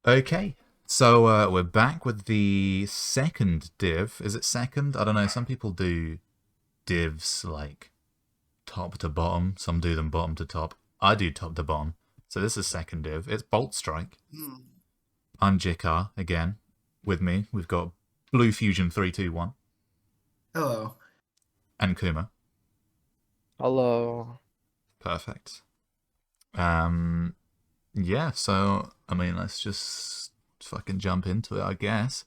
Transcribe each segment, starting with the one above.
Okay, so we're back with the second div. Is it second? I don't know. Some people do divs like top to bottom. Some do them bottom to top. I do top to bottom. So this is second div. It's Bolt Strike. Hmm. I'm Jikar again. With me, we've got Blue Fusion 321 Hello. and Kuma. Hello. Perfect. Um, yeah. So I mean, let's just fucking jump into it, I guess.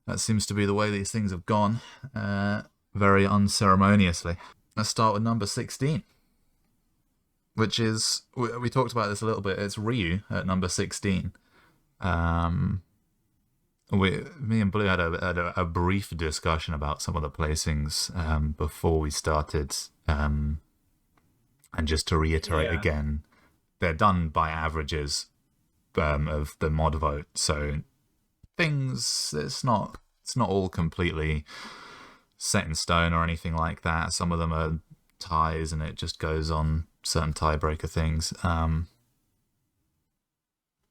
That seems to be the way these things have gone, very unceremoniously. Let's start with number 16, which is, we talked about this a little bit, it's Ryu at number 16. Me and Blue had a brief discussion about some of the placings before we started, and just to reiterate Yeah. again, they're done by averages of the mod vote, so it's not all completely set in stone or anything like that. Some of them are ties, and it just goes on certain tiebreaker things.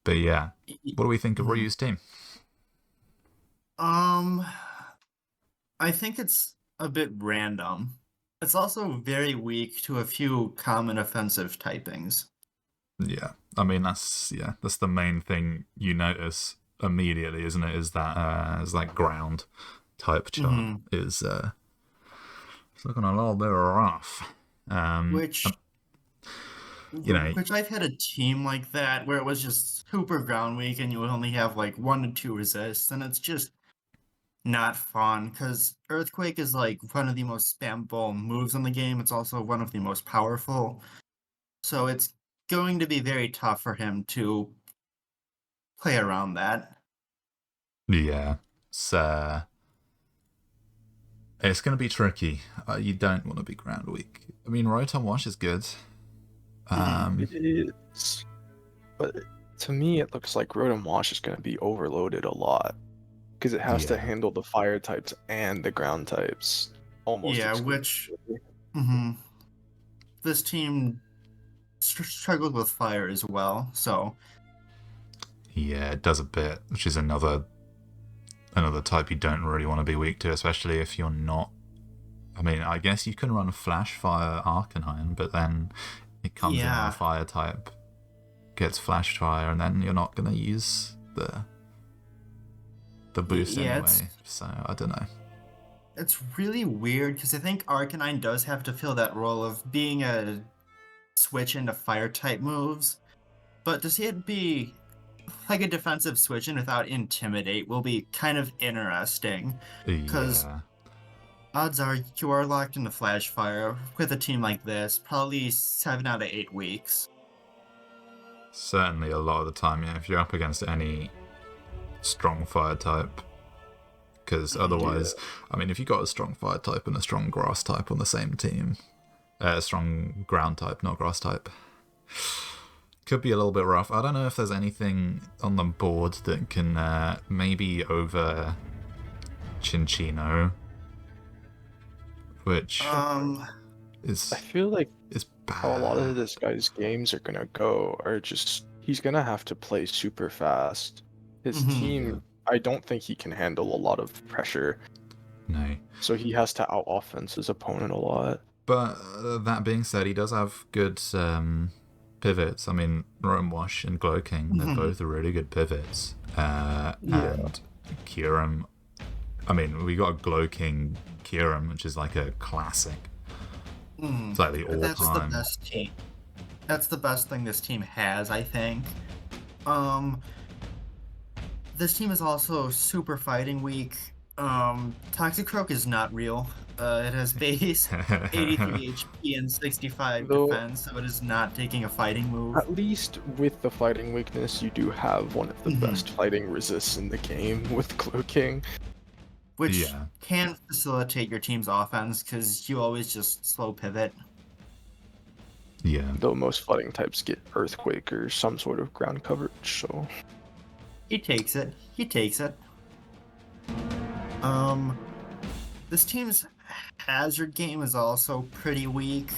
But yeah, what do we think of Mhm. Ryu's team? Um, I think it's a bit random. It's also very weak to a few common offensive typings. Yeah, I mean that's the main thing you notice immediately, isn't it? Is that ground type chart Hmm. is it's looking a little bit rough. Um, Which, you know, which I've had a team like that where it was just super ground weak and you would only have like 1 to 2 resists, and it's just not fun because Earthquake is like one of the most spammable moves in the game. It's also one of the most powerful. So it's going to be very tough for him to play around that. yeah, it's uh, it's going to be tricky. You don't want to be ground weak. I mean, Rotom Wash is good. Mhm. It is, but to me, it looks like Rotom Wash is going to be overloaded a lot because it has to Yeah, handle the fire types and the ground types almost Yeah, which exclusively. mhm, this team struggled with fire as well. So yeah, it does a bit, which is another type you don't really want to be weak to, especially if you're not. I mean, I guess you can run Flash Fire Arcanine, but then it comes in when a yeah, fire type gets Flash Fire, and then you're not gonna use the boost yeah, anyway. So I don't know. it's really weird because I think Arcanine does have to fill that role of being a switch into fire type moves, but to see it be like a defensive switch in without intimidate will be kind of interesting because Yeah, odds are you are locked into flash fire with a team like this probably 7 out of 8 weeks. certainly a lot of the time. Yeah, if you're up against any strong fire type, because Mhm. Yeah, otherwise, I mean, if you got a strong fire type and a strong grass type on the same team, a strong ground type, not grass type, could be a little bit rough. I don't know if there's anything on the board that can maybe over Chinchino, which Um, I is feel like is how a lot bad. of this guy's games are going to go are just he's going to have to play super fast. His mhm. team, I don't think he can handle a lot of pressure, No. so he has to out offense his opponent a lot. But that being said, he does have good pivots. I mean, Rotom Wash and Glow King, they're Mhm. both really good pivots. Yeah. And Kyurem, I mean, we got a Glow King Kyurem, which is like a classic. Mhm. It's like the That's the all-time. best team. That's the best thing this team has, I think. Um, this team is also super fighting weak. Toxicroak is not real. It has base 83 HP and 65 Though, defense, so it is not taking a fighting move. at least with the fighting weakness, you do have one of the Mhm. best fighting resists in the game with Cloaking. Which Yeah, can facilitate your team's offense because you always just slow pivot. yeah. Though most fighting types get Earthquake or some sort of ground coverage, so He takes it. He takes it. Um, this team's hazard game is also pretty weak.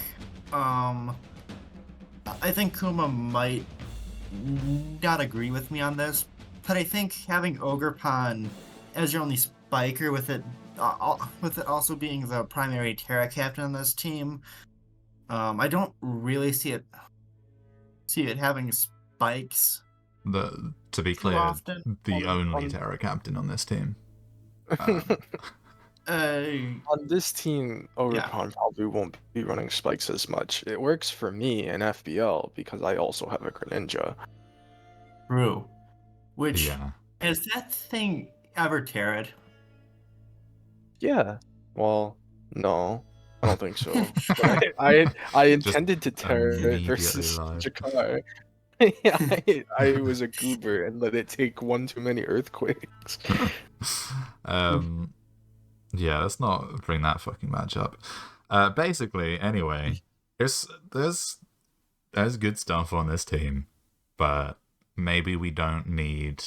Um, I think Kuma might not agree with me on this, but I think having Ogerpon as your only spiker with it also being the primary Terra captain on this team, I don't really see it having spikes To be too clear, often. the only on- Terra captain on this team. Um, On this team, Overpon probably won't be running spikes as much. It works for me in FBL because I also have a Greninja. True. Which yeah. has that thing ever terra'd? Yeah. Well, no, I don't think so. But I intended to tear it immediately versus lied. Jakar. I was a goober and let it take one too many earthquakes. Yeah, let's not bring that fucking match up. Basically, anyway, there's good stuff on this team, but maybe we don't need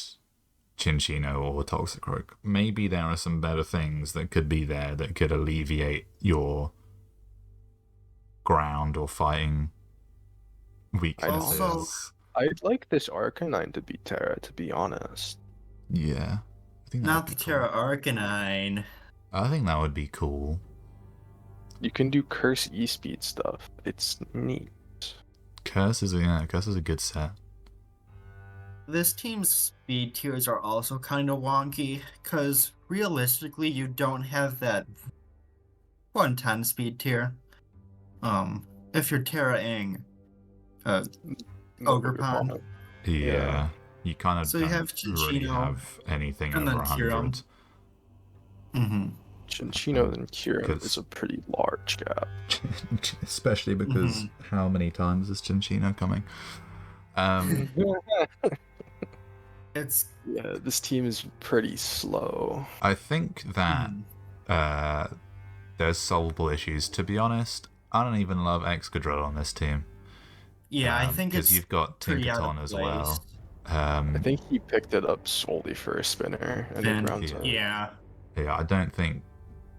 Chinchino or Toxicroak. Maybe there are some better things that could be there that could alleviate your ground or fighting weaknesses. Also- I'd like this Arcanine to be Terra, to be honest. Yeah, I think that Not would the be Terra cool. Arcanine. I think that would be cool. You can do Curse E-Speed stuff. It's neat. Curse is a good set. This team's speed tiers are also kind of wonky, because realistically, you don't have that 110 speed tier. If you're Terra-ing Ogerpon. Yeah, you kind of So you don't have really Chinchino, have anything and over then Kyurem. 100. Mm-hmm. Chinchino and Kyurem 'Cause- is a pretty large gap. Especially because how many times is Chinchino coming? It's Yeah, this team is pretty slow. I think that there's solvable issues. To be honest, I don't even love Excadrill on this team. yeah, I think because it's you've got pretty out Tinkaton of as place. well. I think he picked it up solely for a spinner and a Then, ground type. yeah. Yeah, I don't think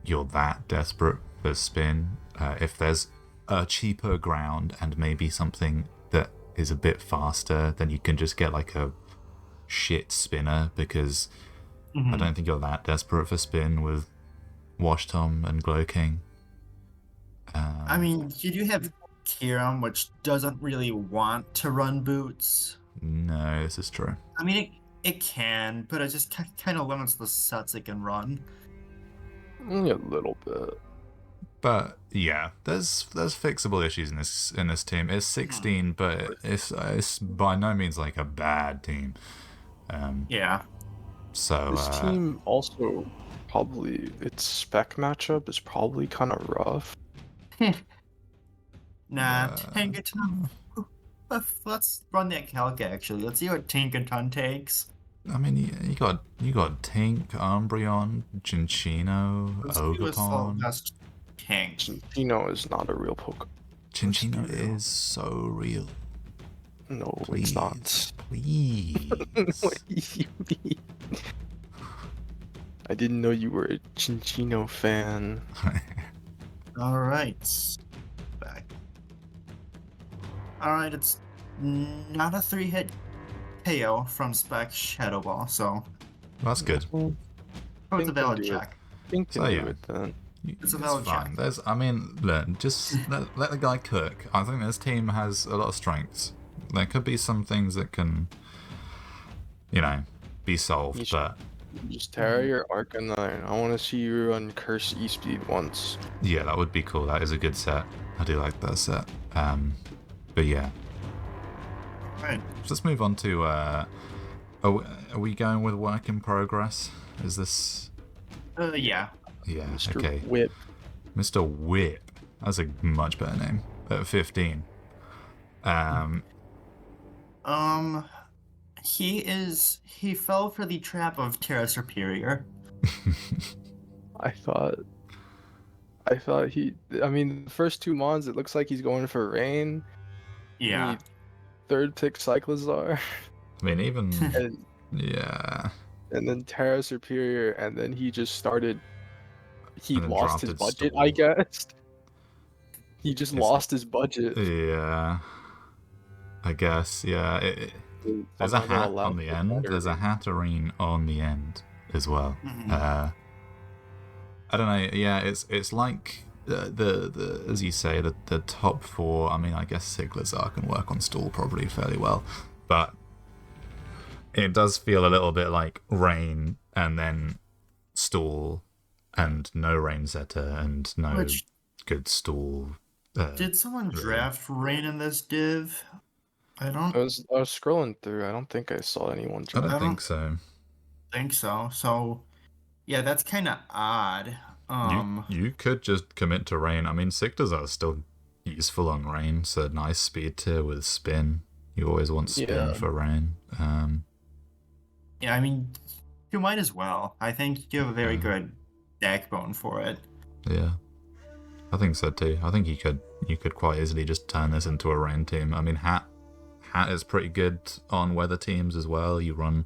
you're that desperate for spin. If there's a cheaper ground and maybe something that is a bit faster, then you can just get like a shit spinner because Mhm. I don't think you're that desperate for spin with Wash Tom and Glow King. I mean, you do have Kyurem, which doesn't really want to run boots. No, this is true. I mean, it can, but it just kind of limits the sets it can run. Only a little bit. But yeah, there's fixable issues in this team. It's 16, but it's by no means like a bad team. Yeah. So This team also probably, its spec matchup is probably kind of rough. Nah, Tinkaton. Let's run that calc actually. Let's see what Tinkaton takes. I mean, you got Tink, Umbreon, Chinchino, Let's see what's the Ogerpon. best tank. Chinchino is not a real Pokemon. Chinchino real. is so real. No, Please, it's not. please. What do you mean? I didn't know you were a Chinchino fan. Alright. Back. Alright, it's not a 3-hit KO from Spec Shadow Ball, so That's good. Well, oh, it's a Think can valid do it. check. think So, can yeah. do it then. It's a valid fine. check. There's, I mean, look, just let the guy cook. I think this team has a lot of strengths. There could be some things that can, be solved, You should- but Just tear your Arcanine. I want to see you run Curse E-Speed once. yeah, that would be cool. That is a good set. I do like that set. But yeah, Alright. so let's move on to. Are we going with work in progress? Is this? Yeah. Yeah. Mr. Okay. Whip. Mr. Whip. That's a much better name. At 15. He fell for the trap of Terra Superior. I thought I mean, the first two mons, it looks like he's going for Rain. Yeah. He third pick Cyclizar. I mean, even and, yeah. and then Terra Superior, and then he just started. He And then lost his drafted budget, Stall. I guess. He just It's- lost his budget. Yeah. I guess. Yeah. There's a hat on the end. There's a Hatterene on the end as well. Mhm. I don't know. Yeah, it's like the as you say the top four. I mean, I guess Siglazar can work on stall probably fairly well, but it does feel a little bit like Rain and then stall and no Rain Setter and no Which good stall. did someone really. draft Rain in this div? I don't I was scrolling through. I don't think I saw anyone I draft. don't think so. think so. So yeah, that's kind of odd. You could just commit to Rain. I mean, Siglazar is still useful on Rain, so nice speed tier with spin. You always want spin Yeah. for Rain. Yeah, I mean, you might as well. I think you have a very Yeah. good backbone for it. Yeah, I think so too. I think you could quite easily just turn this into a Rain team. I mean, Hat is pretty good on weather teams as well. You run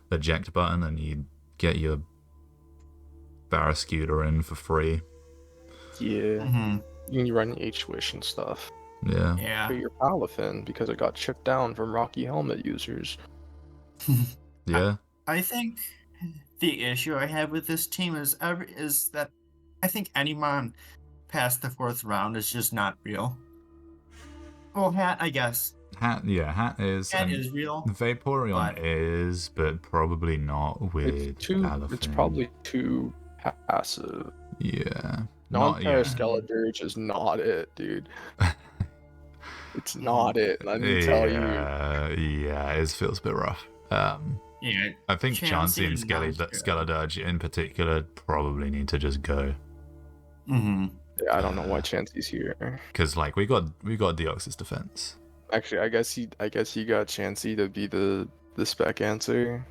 the eject button and you get your Barrascuda in for free. Yeah. Mm-hmm. You run H-Wish and stuff. Yeah. Yeah. But your Palafin, because it got chipped down from Rocky Helmet users. Yeah. I think the issue I have with this team is that I think anyone past the 4th round is just not real. Well, Hat, I guess. Hat is. Hat and is real. Vaporeon but- is, but probably not with It's Palafin. probably too passive. Yeah. Non-Terra yet. Skeledirge is not it, dude. It's not it, let me tell you. Yeah, it feels a bit rough. Yeah. I think Chansey and non-Terra. Skeledirge in particular probably need to just go. Mm-hmm. Yeah, I don't know why Chansey's here. Because like we got Deoxys defense. Actually, I guess he got Chansey to be the spec answer.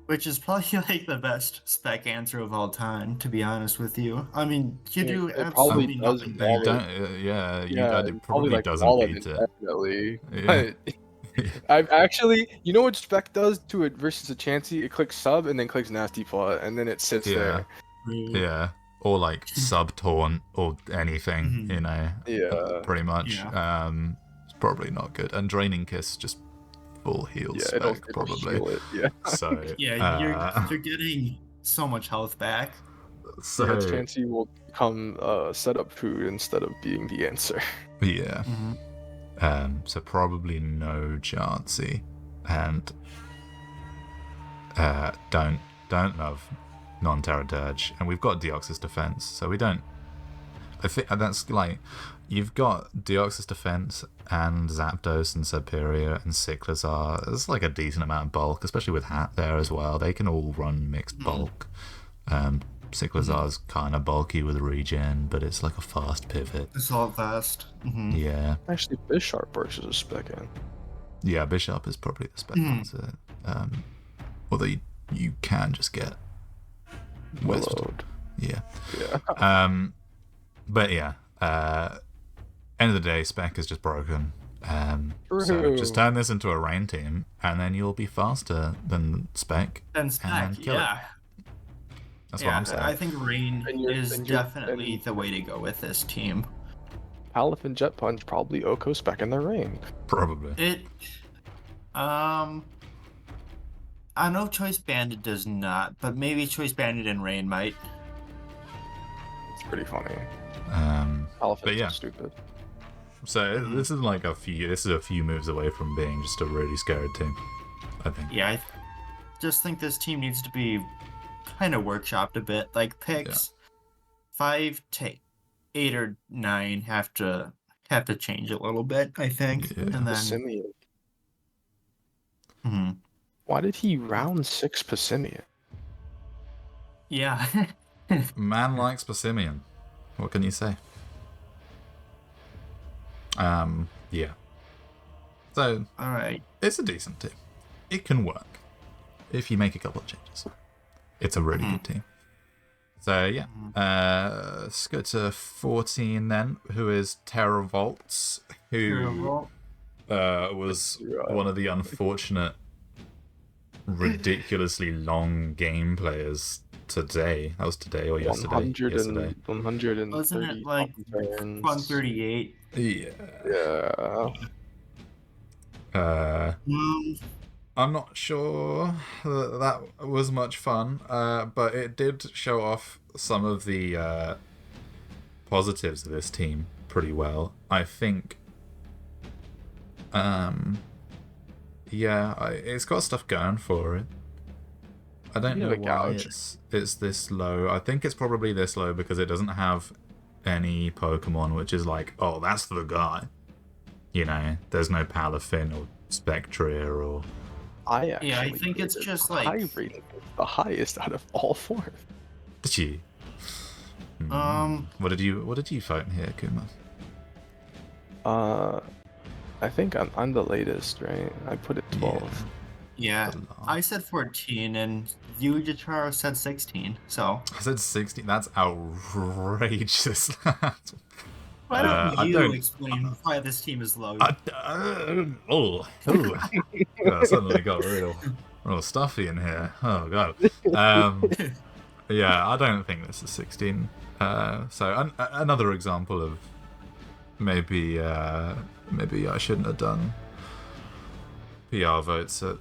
Which is probably like the best spec answer of all time, to be honest with you. I mean, you do It absolutely probably does nothing You bad. don't, it probably like doesn't all of beat it, it. definitely. Yeah. But I've actually, you know what spec does to it versus a Chansey? It clicks sub and then clicks nasty plot, and then it sits there. Yeah, or like sub taunt or anything, Mhm. you know. Yeah. Pretty much. It's probably not good. And draining kiss just full heal Yeah, spec it'll probably. heal it. Yeah. So Yeah, you're getting so much health back. so Yeah, Chansey will become setup food instead of being the answer. yeah. Mm-hmm. So probably no Chansey, and don't love non-Terra Dirge, and we've got Deoxys defense, so we don't. I think that's like you've got Deoxys defense and Zapdos and Superior and Siglazar. There's like a decent amount of bulk, especially with Hat there as well. They can all run mixed bulk. Siglazar's kind of bulky with regen, but it's like a fast pivot. It's all fast. Mm-hmm. Yeah. Actually, Bisharp works as a spec in. Yeah, Bishop is probably the spec Mhm. answer. Although you can just get West. Willowed. Yeah. Yeah. But yeah, end of the day, spec is just broken. So just turn this into a rain team, and then you'll be faster than spec. And spec, kill it. yeah. That's what I'm saying. I think Rain is and definitely the way to go with this team. Palafin Jet Punch probably Oko spec in their rain. Probably. It, I know Choice Bandit does not, but maybe Choice Bandit and Rain might. It's pretty funny. But Palafin's yeah. stupid. So this is like a few moves away from being just a really scary team, I think. Yeah, I just think this team needs to be kind of workshopped a bit. Like picks 5 to 8 or 9 have to change a little bit, I think. Yeah. And then Passimian. Mhm. Why did he round 6 Passimian? Yeah. Man likes Passimian. What can you say? Yeah. So All right. it's a decent team. It can work if you make a couple of changes. It's a really good team. So yeah, let's go to 14 then, who is Terravolts, who was one of the unfortunate, ridiculously long game players today. That was today or yesterday? Yesterday. 130 Wasn't it like turns. 138? Yeah. Yeah. I'm not sure that was much fun, but it did show off some of the positives of this team pretty well. I think, yeah, it's got stuff going for it. I don't know why it's this low. I think it's probably this low because it doesn't have any Pokemon which is like, oh, that's the guy. You know, there's no Palafin or Spectria or... I actually I think it's just like... I rated the highest out of all 4. Did you? What did you vote in here, Kuma? I think I'm the latest, right? I put it 12. Yeah, I said 14, and you, Jataro, said 16, so... I said 16? That's outrageous. Why don't you explain why this team is low? Suddenly got real stuffy in here. Oh, God. Yeah, I don't think this is 16. So another example of maybe I shouldn't have done PR votes at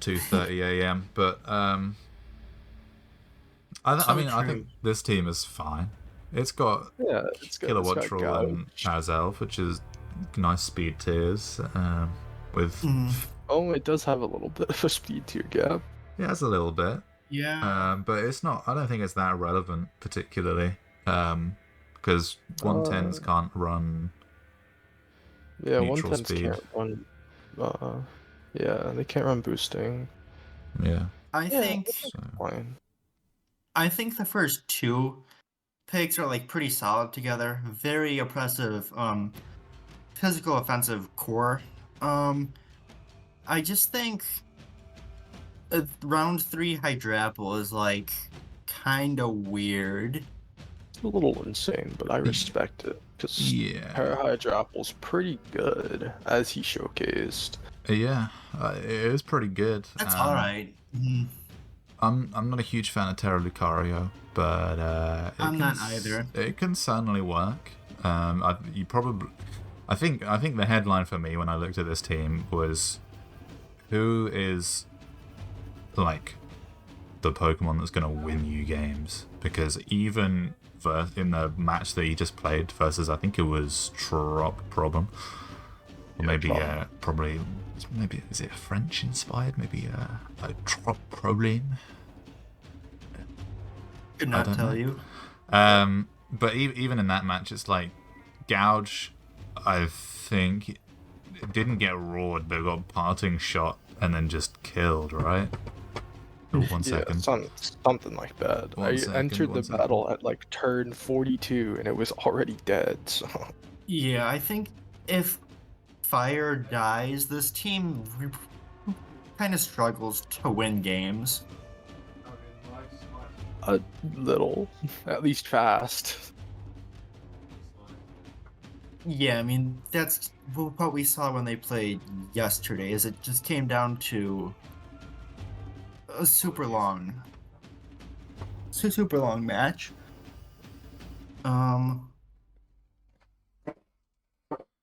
2:30 a.m. But I think this team is fine. It's got Kilowatt Roll and Azelf, which is nice speed tiers. With oh, it does have a little bit of a speed tier gap. Yeah, it's a little bit. Yeah. But it's not. I don't think it's that relevant particularly. Because 110s can't run. Yeah, neutral 110s speed. can't run. Yeah, they can't run boosting. Yeah. I think the first 2 picks are like pretty solid together. Very oppressive, physical offensive core. I just think round 3 Hydrapple is like kind of weird. It's a little insane, but I respect it because Hydrapple's pretty good as he showcased. Yeah, it is pretty good. That's all right. I'm not a huge fan of Terra Lucario, but I'm not either. It can certainly work. I think the headline for me when I looked at this team was, who is like the Pokemon that's gonna win you games? Because even in the match that he just played versus, I think it was Trop Problem, or maybe maybe is it French inspired? Maybe a Trop Problem. Could not tell you. But even in that match, it's like Gouge. I think it didn't get roared, but got parting shot and then just killed. Right. Oh, 1 second. Something like that. I entered the battle at like turn 42 and it was already dead. So. Yeah, I think if Fire dies, this team kind of struggles to win games. A little, at least fast. Yeah, I mean, that's what we saw when they played yesterday, is it just came down to a super long match. I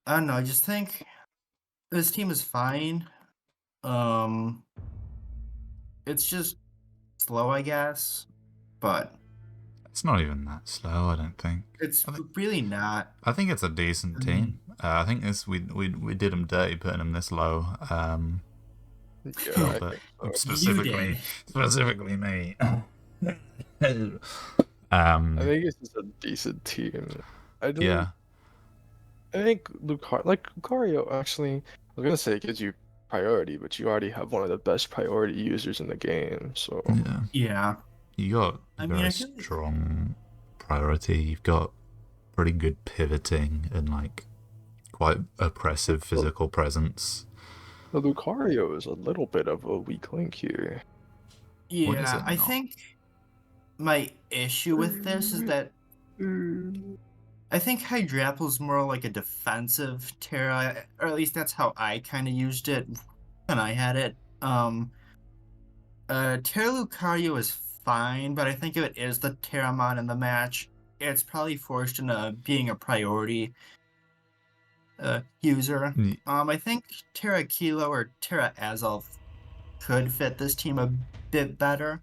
don't know, I just think this team is fine. It's just slow, I guess, but it's not even that slow, I don't think. It's really not. I think it's a decent team. I think we did them dirty putting them this low. Yeah, but specifically me. I think it's just a decent team. I think Lucario actually, I was gonna say it gives you priority, but you already have one of the best priority users in the game, so yeah. You got very strong priority. You've got pretty good pivoting and like quite oppressive physical presence. The Lucario is a little bit of a weak link here. Yeah, I think my issue with this is that I think Hydrapple's more like a defensive Terra, or at least that's how I kind of used it when I had it. Terra Lucario is fine, but I think if it is the Terramon in the match, it's probably forced into being a priority user. I think Terra Kilo or Terra Azelf could fit this team a bit better.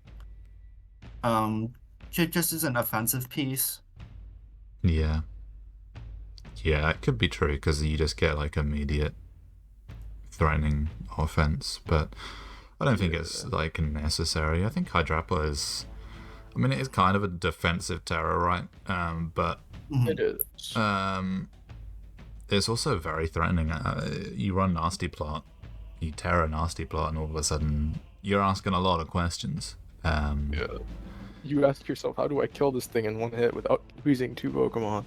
Just as an offensive piece. Yeah. Yeah, it could be true because you just get like immediate threatening offense, but I don't think it's like necessary. I think Hydrapla is, I mean, it is kind of a defensive terror, right? But it is. It's also very threatening. You run Nasty Plot, you terror Nasty Plot, and all of a sudden you're asking a lot of questions. Yeah. You ask yourself, how do I kill this thing in one hit without losing 2 Pokemon?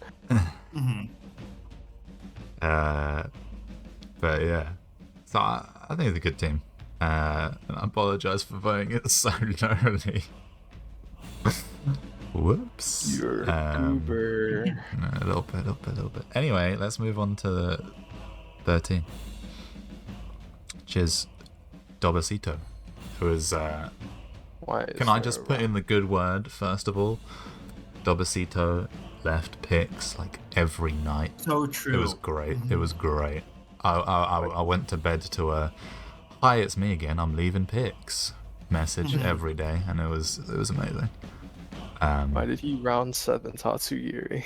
But yeah, so I think it's a good team. And I apologize for voting it so early. Whoops. You're a goober. A little bit. Anyway, let's move on to the 13, which is Dobacito, who is. Can I just put in the good word first of all? Dobacito left picks like every night. So true. It was great. It was great. I went to bed to a "Hi, it's me again. I'm leaving picks" message every day, and it was amazing. Why did he round 7 Tatsugiri?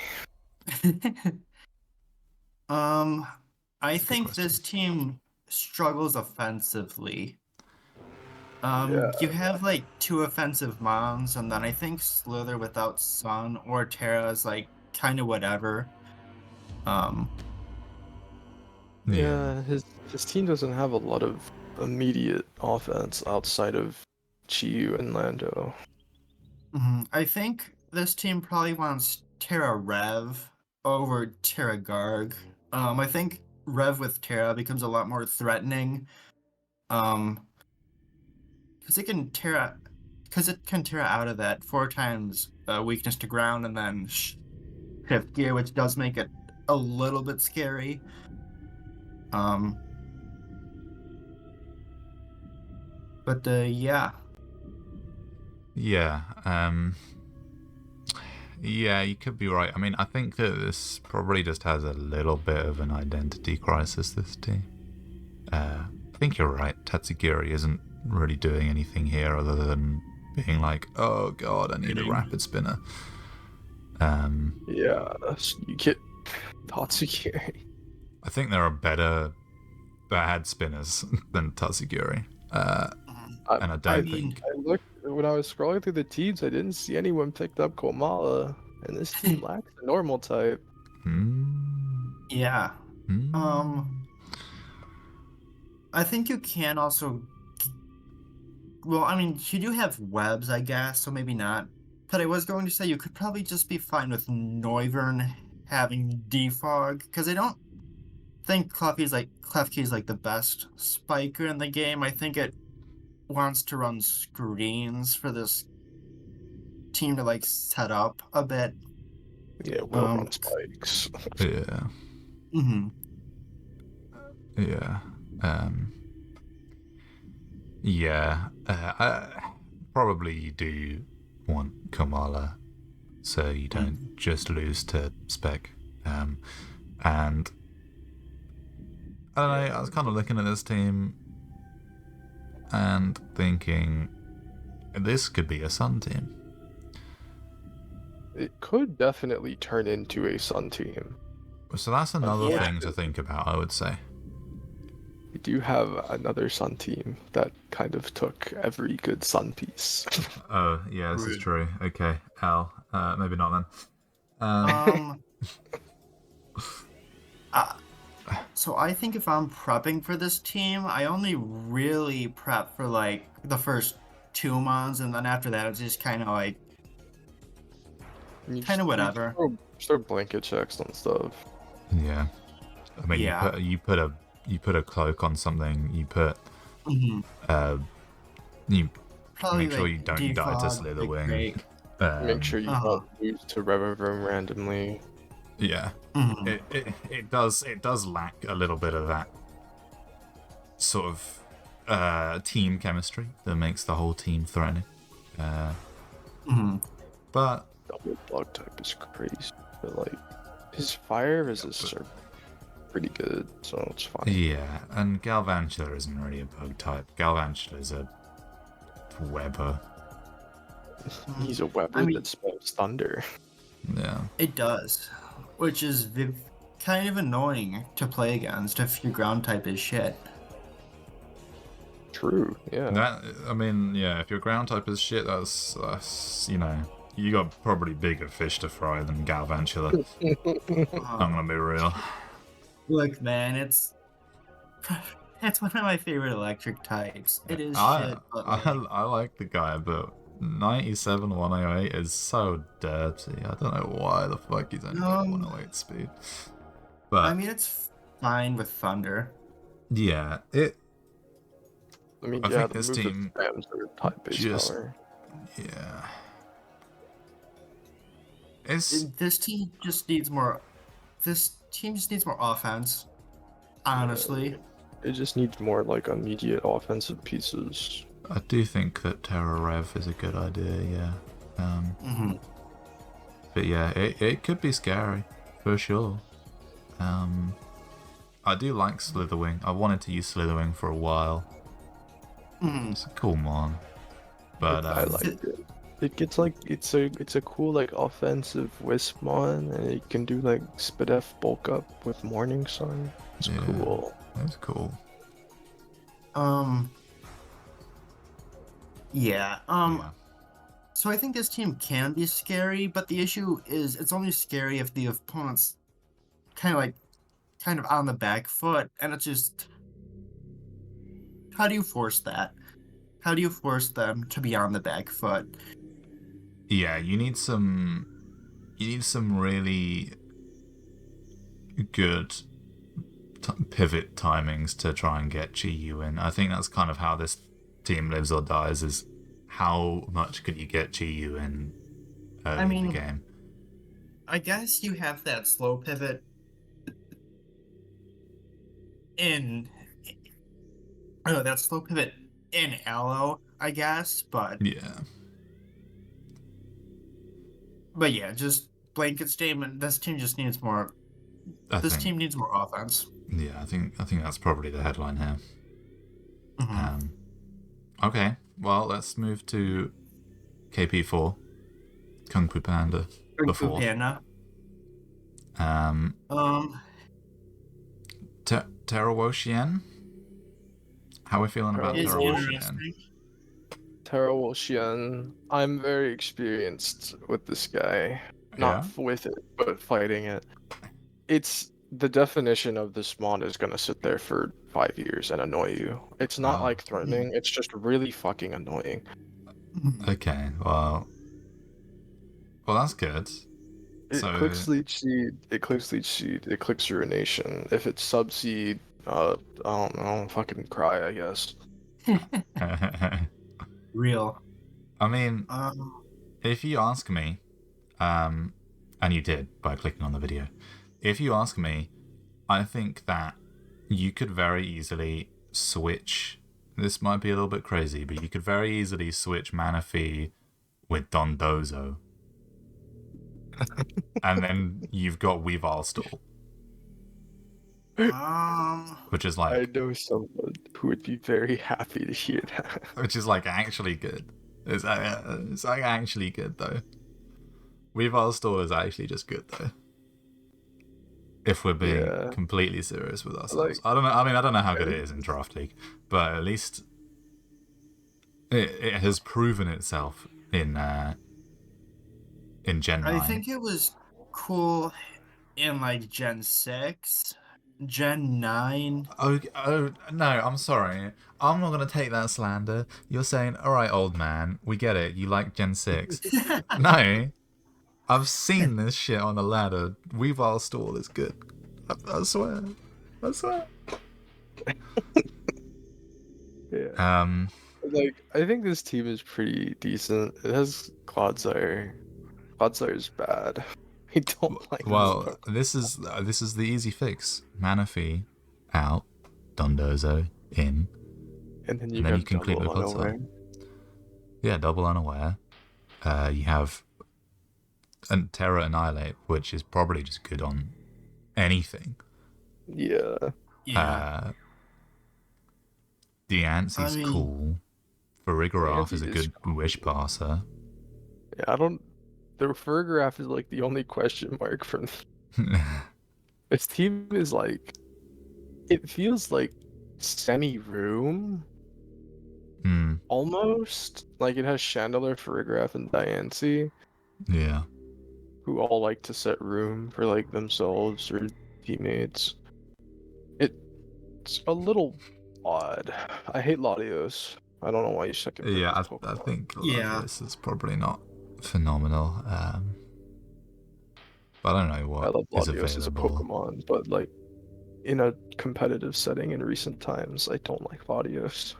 I think this team struggles offensively. You have like 2 offensive mons, and then I think Slither without Sun or Terra is like kind of whatever. Yeah, his team doesn't have a lot of immediate offense outside of Chiyu and Lando. I think this team probably wants Terra Rev over Terra Garg. I think Rev with Terra becomes a lot more threatening. Because it can Terra out of that 4 times weakness to ground and then shift gear, which does make it a little bit scary. But yeah. Yeah. Yeah, you could be right. I mean, I think that this probably just has a little bit of an identity crisis, this team. I think you're right. Tatsugiri isn't really doing anything here other than being like, oh god, I need a rapid spinner. Yeah, you get Tatsugiri. I think there are better bad spinners than Tatsugiri. And I don't think... I looked, when I was scrolling through the teams, I didn't see anyone picked up Komala, and this team lacks a normal type. Yeah. I think you can also... Well, I mean, you do have webs, I guess, so maybe not. But I was going to say you could probably just be fine with Noivern having defog, because I don't think Klefki is like the best spiker in the game. I think it wants to run screens for this team to like set up a bit. Yeah, we'll run spikes. Yeah. Yeah. Probably you do want Kamala so you don't just lose to Spec. And I don't know, I was kind of looking at this team and thinking this could be a Sun team. It could definitely turn into a Sun team. So that's another thing to think about, I would say. We do have another Sun team that kind of took every good Sun piece. Oh, yeah, this is true. Okay, Al. Maybe not then. So I think if I'm prepping for this team, I only really prep for like the first 2 months, and then after that it's just kind of like whatever. Start blanket checks on stuff. Yeah, I mean, you put a cloak on something. You put you probably make sure you don't die to Slitherwing. Make sure you don't lose to Revervrum randomly. Yeah, it does lack a little bit of that sort of team chemistry that makes the whole team threatening. But double bug type is crazy. But like his fire resists are pretty good, so it's fine. Yeah, and Galvantula isn't really a bug type. Galvantula is a Weber. He's a Weber that spams thunder. Yeah. It does, which is kind of annoying to play against if your ground type is shit. True, yeah. If your ground type is shit, that's you got probably bigger fish to fry than Galvantula. I'm gonna be real. Look, man, it's one of my favorite electric types. It is shit, but I like the guy, but 97 108 is so dirty. I don't know why the fuck he's only got 108 speed. But I mean, it's fine with Thunder. Yeah, I mean, I yeah, think the this move team that spams are type-based power. Yeah. This team just needs more. This team just needs more offense. Honestly, it just needs more like immediate offensive pieces. I do think that Terra Rev is a good idea. Yeah. But yeah, it could be scary for sure. I do like Slitherwing. I wanted to use Slitherwing for a while. It's a cool mon, but I like it. It gets like it's a cool like offensive Wispmon, and it can do like Spidef bulk up with Morning Sun. It's cool. It's cool. Yeah. So I think this team can be scary, but the issue is it's only scary if the opponent's kind of on the back foot, and it's just, how do you force that? How do you force them to be on the back foot? Yeah, you need some really good pivot timings to try and get Chi-Yu in. I think that's kind of how this team lives or dies, is how much could you get Chi-Yu in early in the game. I guess you have that slow pivot in Aloe, I guess, but yeah, just blanket statement, this team just needs more. Team needs more offense. Yeah, I think that's probably the headline here. Okay, well, let's move to KP4, Kung Fu Panda. Before. Panda. Terrawoshian. How are we feeling about Terrawoshian? Terrawoshian. I'm very experienced with this guy. Not with it, but fighting it. It's the definition of this mon is gonna sit there for 5 years and annoy you. It's not like threatening, it's just really fucking annoying. Okay, well that's good. It clicks lead seed, it clicks urination. If it's subseed, I don't know, fucking cry, I guess. Real. I mean, if you ask me, and you did by clicking on the video, if you ask me, I think that you could very easily switch. This might be a little bit crazy, but you could very easily switch Manaphy with Dondozo. And then you've got Weavile Stall. Which is like, I know someone who would be very happy to hear that. Which is like actually good. It's like actually good though. Weavile Stall is actually just good though. If we're being completely serious with ourselves. I don't know. I mean, I don't know how good it is in Draft League, but at least it has proven itself in Gen 9. I think it was cool in like Gen 6, Gen 9. Oh no, I'm sorry. I'm not gonna take that slander. You're saying, all right, old man, we get it. You like Gen 6. No. I've seen this shit on the ladder. Weavile Stall is good. I swear. Yeah. Like, I think this team is pretty decent. It has Clodsire. Clodsire is bad. I don't like this is the easy fix. Manaphy out, Dondozo in. And then you can complete with Clodsire. Yeah, double unaware. You have and Terra Annihilate, which is probably just good on anything. Yeah. The Antsy's cool. Farigiraf is a good wish passer. Yeah, the Farigiraf is like the only question mark for me. This team is like, it feels like semi-room. Almost. Like it has Chandelure, Farigiraf, and Diancie. Yeah. Who all like to set room for like themselves or teammates. It's a little odd. I hate Latios. I don't know why you second. Yeah, I think Latios is probably not phenomenal. But I don't know what I love is Latios as a available. Pokemon, but like in a competitive setting in recent times, I don't like Latios.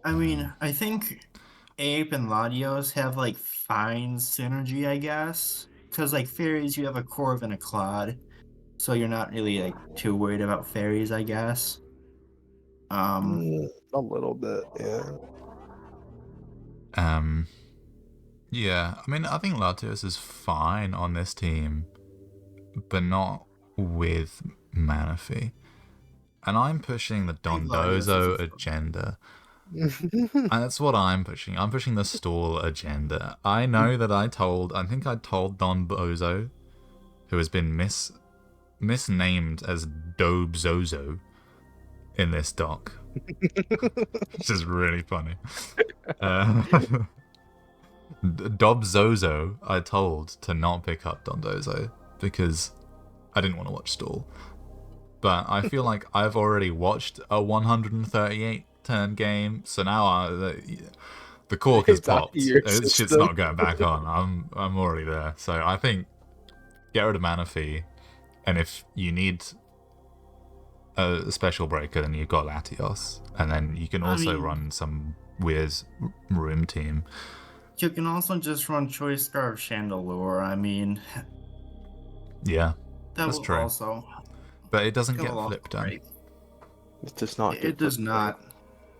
I mean, I think Ape and Latios have like fine synergy, I guess. Because like fairies, you have a Corv and a Claude, so you're not really like too worried about fairies, I guess. A little bit, yeah. Yeah, I mean, I think Latios is fine on this team, but not with Manaphy. And I'm pushing the Dondozo agenda. And that's what I'm pushing. I'm pushing the stall agenda. I know that I think I told Dondozo, who has been misnamed as Dobzozo in this doc, which is really funny. Dobzozo, I told to not pick up Dondozo because I didn't want to watch stall. But I feel like I've already watched a 138 turn game, so now the cork has popped. This shit's not going back on. I'm already there. So I think get rid of Manaphy, and if you need a special breaker, then you've got Latios, and then you can also run some weird room team. You can also just run Choice Scarf Chandelure. I mean, yeah, that's true. Also, but it doesn't get flipped done. It does not. It does not.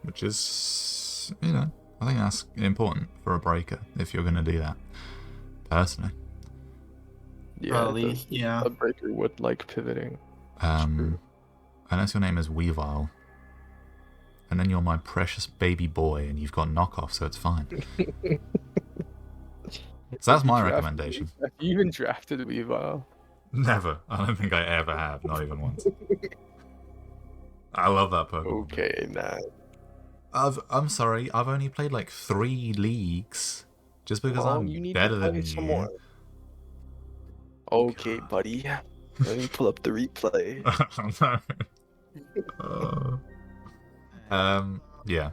Which is, I think that's important for a breaker if you're going to do that. Personally. Yeah, probably. Yeah. A breaker would like pivoting. Unless your name is Weavile. And then you're my precious baby boy and you've got knockoff, so it's fine. So that's my recommendation. Have you even drafted Weavile? Never. I don't think I ever have, not even once. I love that Pokemon. Okay, nah. I'm sorry, I've only played like 3 leagues. Just because I'm better than you. Okay, buddy. Let me pull up the replay. Yeah.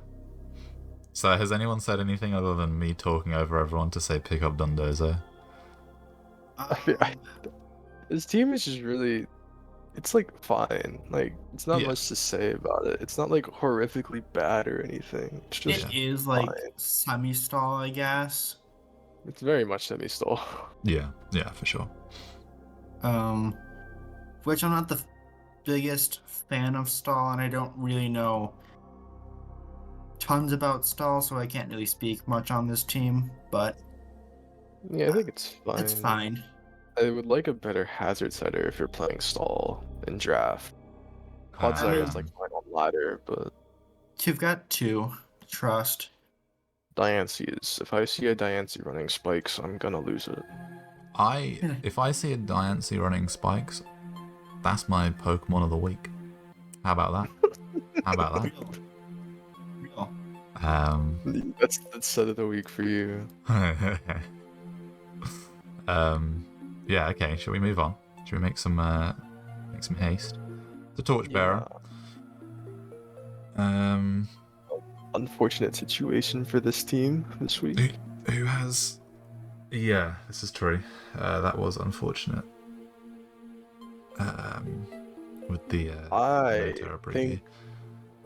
So has anyone said anything other than me talking over everyone to say pick up Dondozo? This team is just really, it's like fine. Like it's not much to say about it. It's not like horrifically bad or anything. It's just it is like semi-stall, I guess. It's very much semi-stall. Yeah, for sure. Which I'm not the biggest fan of stall, and I don't really know tons about stall, so I can't really speak much on this team, but yeah, I think it's fine. It's fine. I would like a better hazard setter if you're playing stall in draft. Clodsire is like fine on ladder, but you've got 2. Trust. Diancie is. If I see a Diancie running spikes, I'm gonna lose it. If I see a Diancie running spikes, that's my Pokemon of the week. How about that? How about that? Real. That's the set of the week for you. Yeah, okay, shall we move on? Shall we make some haste? The Torchbearer. Unfortunate situation for this team this week. Who has... Yeah, this is true. That was unfortunate. With the I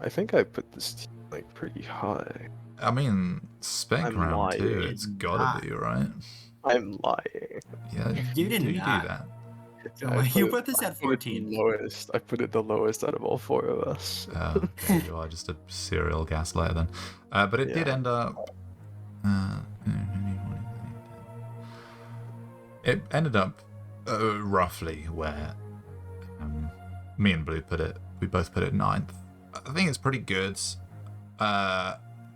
think I put this team like pretty high. I mean, spec round 2, it's gotta be, right? I'm lying. Yeah, you did do that. You put this at 14. Lowest. I put it the lowest out of all 4 of us. Okay, you are just a serial gaslighter then. But it did end up... it ended up roughly where me and Blue put it. We both put it 9th. I think it's pretty good.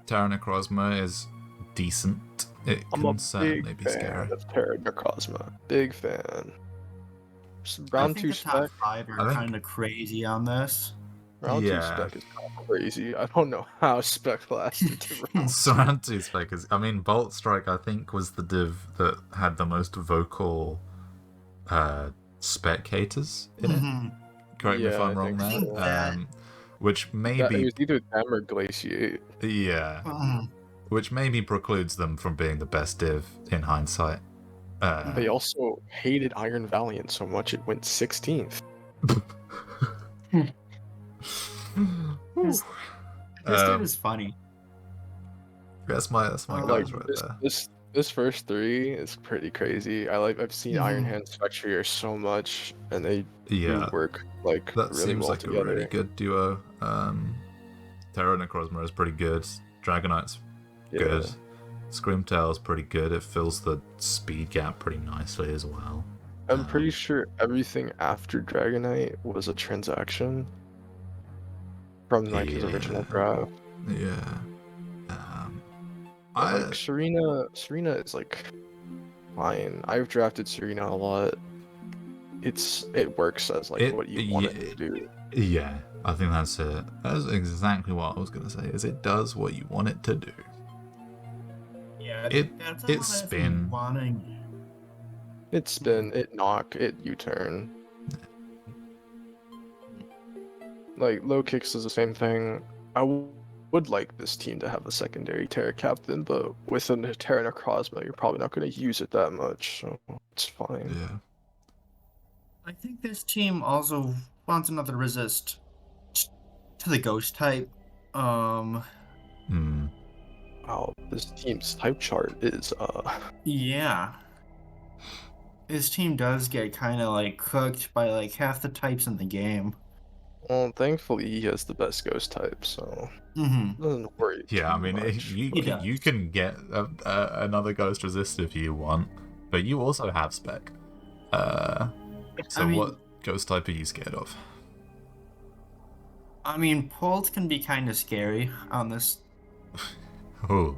Terra Necrozma is decent. It I'm can a certainly big be fan scary. of Terra Necrozma. Big fan. I Round think 2 the top spec. 5 are kind of crazy on this. Round 2 Yeah. spec is kind of crazy. I don't know how spec lasted to round 2. So round 2 spec is... I mean, Bolt Strike, I think, was the div that had the most vocal spectators in it. Mhm. Correct me if I'm wrong I there. think that. Which It maybe... was either them or Glaciate. Yeah. Mhm. Which maybe precludes them from being the best div in hindsight. They also hated Iron Valiant so much it went 16th. This dude is funny. That's my Like guys right there. this first 3 is pretty crazy. I've seen Iron Mhm. Hand Spectre so much, and they Yeah, do work like that really seems well like together. a really good duo. Terra Necrozma is pretty good. Dragonite's good. Screamtail's pretty good. It fills the speed gap pretty nicely as well. I'm pretty sure everything after Dragonite was a transaction from like his original draft. Yeah. Like Serena is like fine. I've drafted Serena a lot. It works as like what you want it to do. Yeah, I think that's it. That's exactly what I was gonna say. Is it does what you want it to do. Yeah, It spin. It spin, it knock, it U-turn. Like low kicks is the same thing. I would like this team to have a secondary Terra captain, but with a Terra Necrozma, you're probably not going to use it that much, so it's fine. Yeah. I think this team also wants another resist to the ghost type. Wow, this team's type chart is Yeah. This team does get kind of like cooked by like half the types in the game. Well, thankfully he has the best ghost type, so doesn't worry. Yeah, I mean, much. you can get another ghost resist if you want, but you also have spec. What ghost type are you scared of? I mean, Pult can be kind of scary on this. Oh,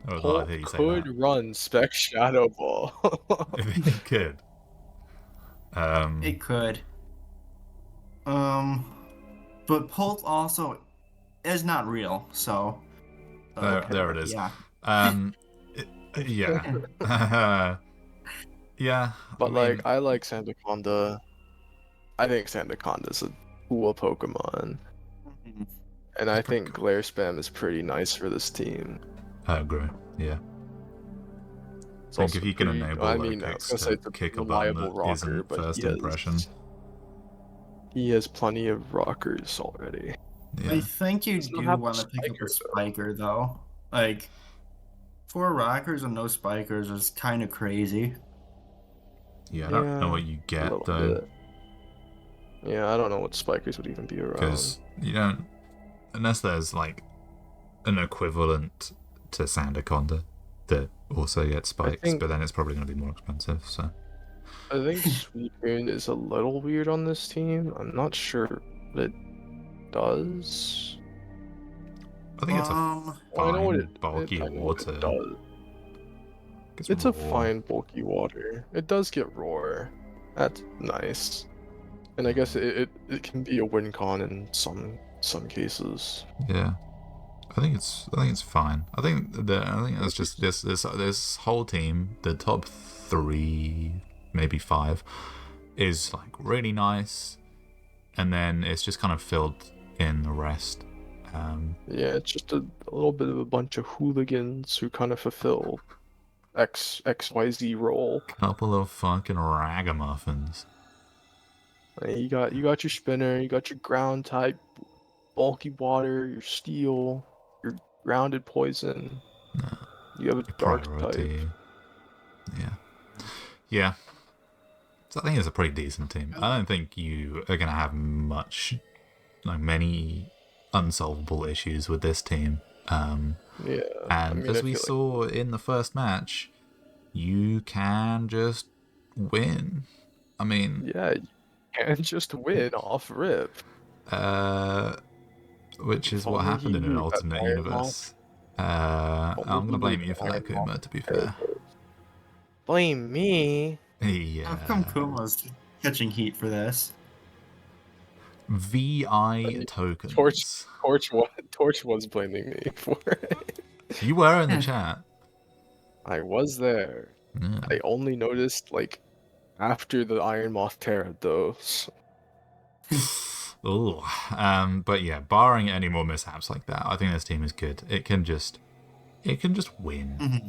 Pult could run spec Shadow Ball. It could. It could. But Pult also is not real, so. There it is. Yeah. Yeah. Yeah. But I like Sandaconda. I think Sandaconda's a cool Pokemon. And I think Glare Spam is pretty nice for this team. I agree, yeah. I think if you can enable to kick a button that isn't first impression. He has plenty of rockers already. Yeah. I think you do want to pick up a Spiker, though. Like, 4 rockers and no Spikers is kind of crazy. Yeah, I don't know what you get, though. Yeah, I don't know what Spikers would even be around. Because you don't... Unless there's, like, an equivalent to Sandaconda that also gets spikes, but then it's probably going to be more expensive, so... I think Sweetmoon is a little weird on this team. I'm not sure what it does. I think it's a fine, bulky water. It's a fine, bulky water. It does get roar. That's nice. And I guess it can be a win con in some cases. Yeah. I think it's fine. I think that's just this whole team, the top 3, maybe 5, is like really nice, and then it's just kind of filled in the rest. Yeah, it's just a little bit of a bunch of hooligans who kind of fulfill XYZ role. Couple of fucking ragamuffins. You got your spinner, you got your ground type, bulky water, your steel, your grounded poison. You have a dark type. Yeah. So I think it's a pretty decent team. I don't think you are gonna have many unsolvable issues with this team. And as we saw in the first match, you can just win. I mean, yeah, you can just win off rip. Which is what happened in an alternate universe. I'm gonna blame you for that, Kuma, to be fair. Blame me? Yeah. How come Kuma's catching heat for this? VI tokens. Torch was blaming me for it. You were in the chat. I was there. Yeah. I only noticed, like, after the Iron Moth Terra, though. Oh, but yeah, barring any more mishaps like that, I think this team is good. It can just win. Mm-hmm.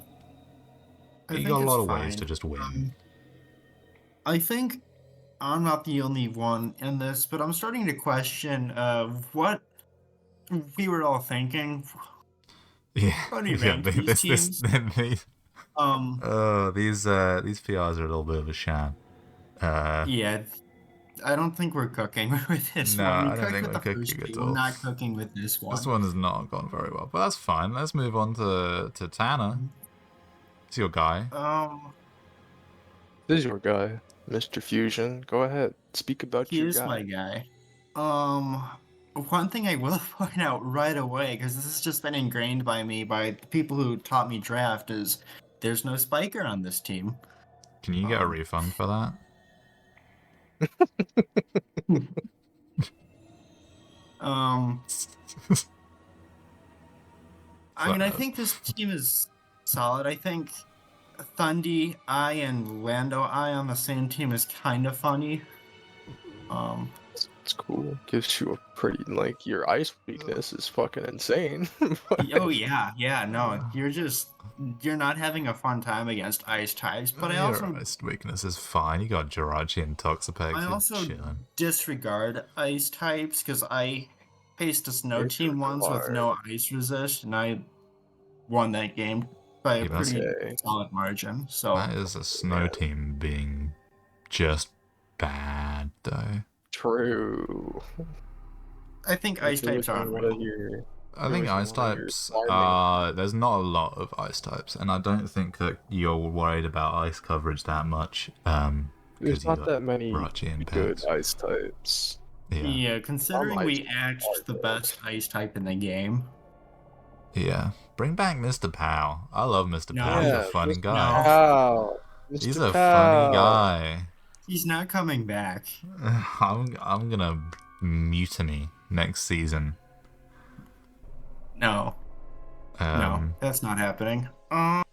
You got a lot of ways to just win. I think I'm not the only one in this, but I'm starting to question what we were all thinking. Yeah, How do you rank these teams? these PRs are a little bit of a sham. Yeah, I don't think we're cooking with this no, one. We I don't cooked think with we're the first cooking at two. all. We're not cooking with this one. This one has not gone very well, but that's fine. Let's move on to Tanner. It's your guy. This is your guy, Mr. Fusion. Go ahead, speak about your guy. He is my guy. One thing I will point out right away, because this has just been ingrained by me, by the people who taught me draft, is there's no spiker on this team. Can you get a refund for that? I mean, I think this team is solid. I think Thundy I and Lando I on the same team is kind of funny. It's cool. Gives you a pretty, like, your ice weakness is fucking insane. Oh yeah, no, you're not having a fun time against ice types. But your ice weakness is fine. You got Jirachi and Toxapex. I also disregard ice types because I faced a snow team once with no ice resist, and I won that game by a pretty solid margin. So that is a snow team being just bad, though. True. I think ice types are. I think ice types are. There's not a lot of ice types, and I don't think that you're worried about ice coverage that much. There's not that many good ice types. Yeah, considering we axed the best ice type in the game. Yeah, bring back Mr. Pow. I love Mr. Pow. He's a funny guy. No. He's a funny guy. He's not coming back. I'm gonna mutiny next season. No. No, that's not happening. But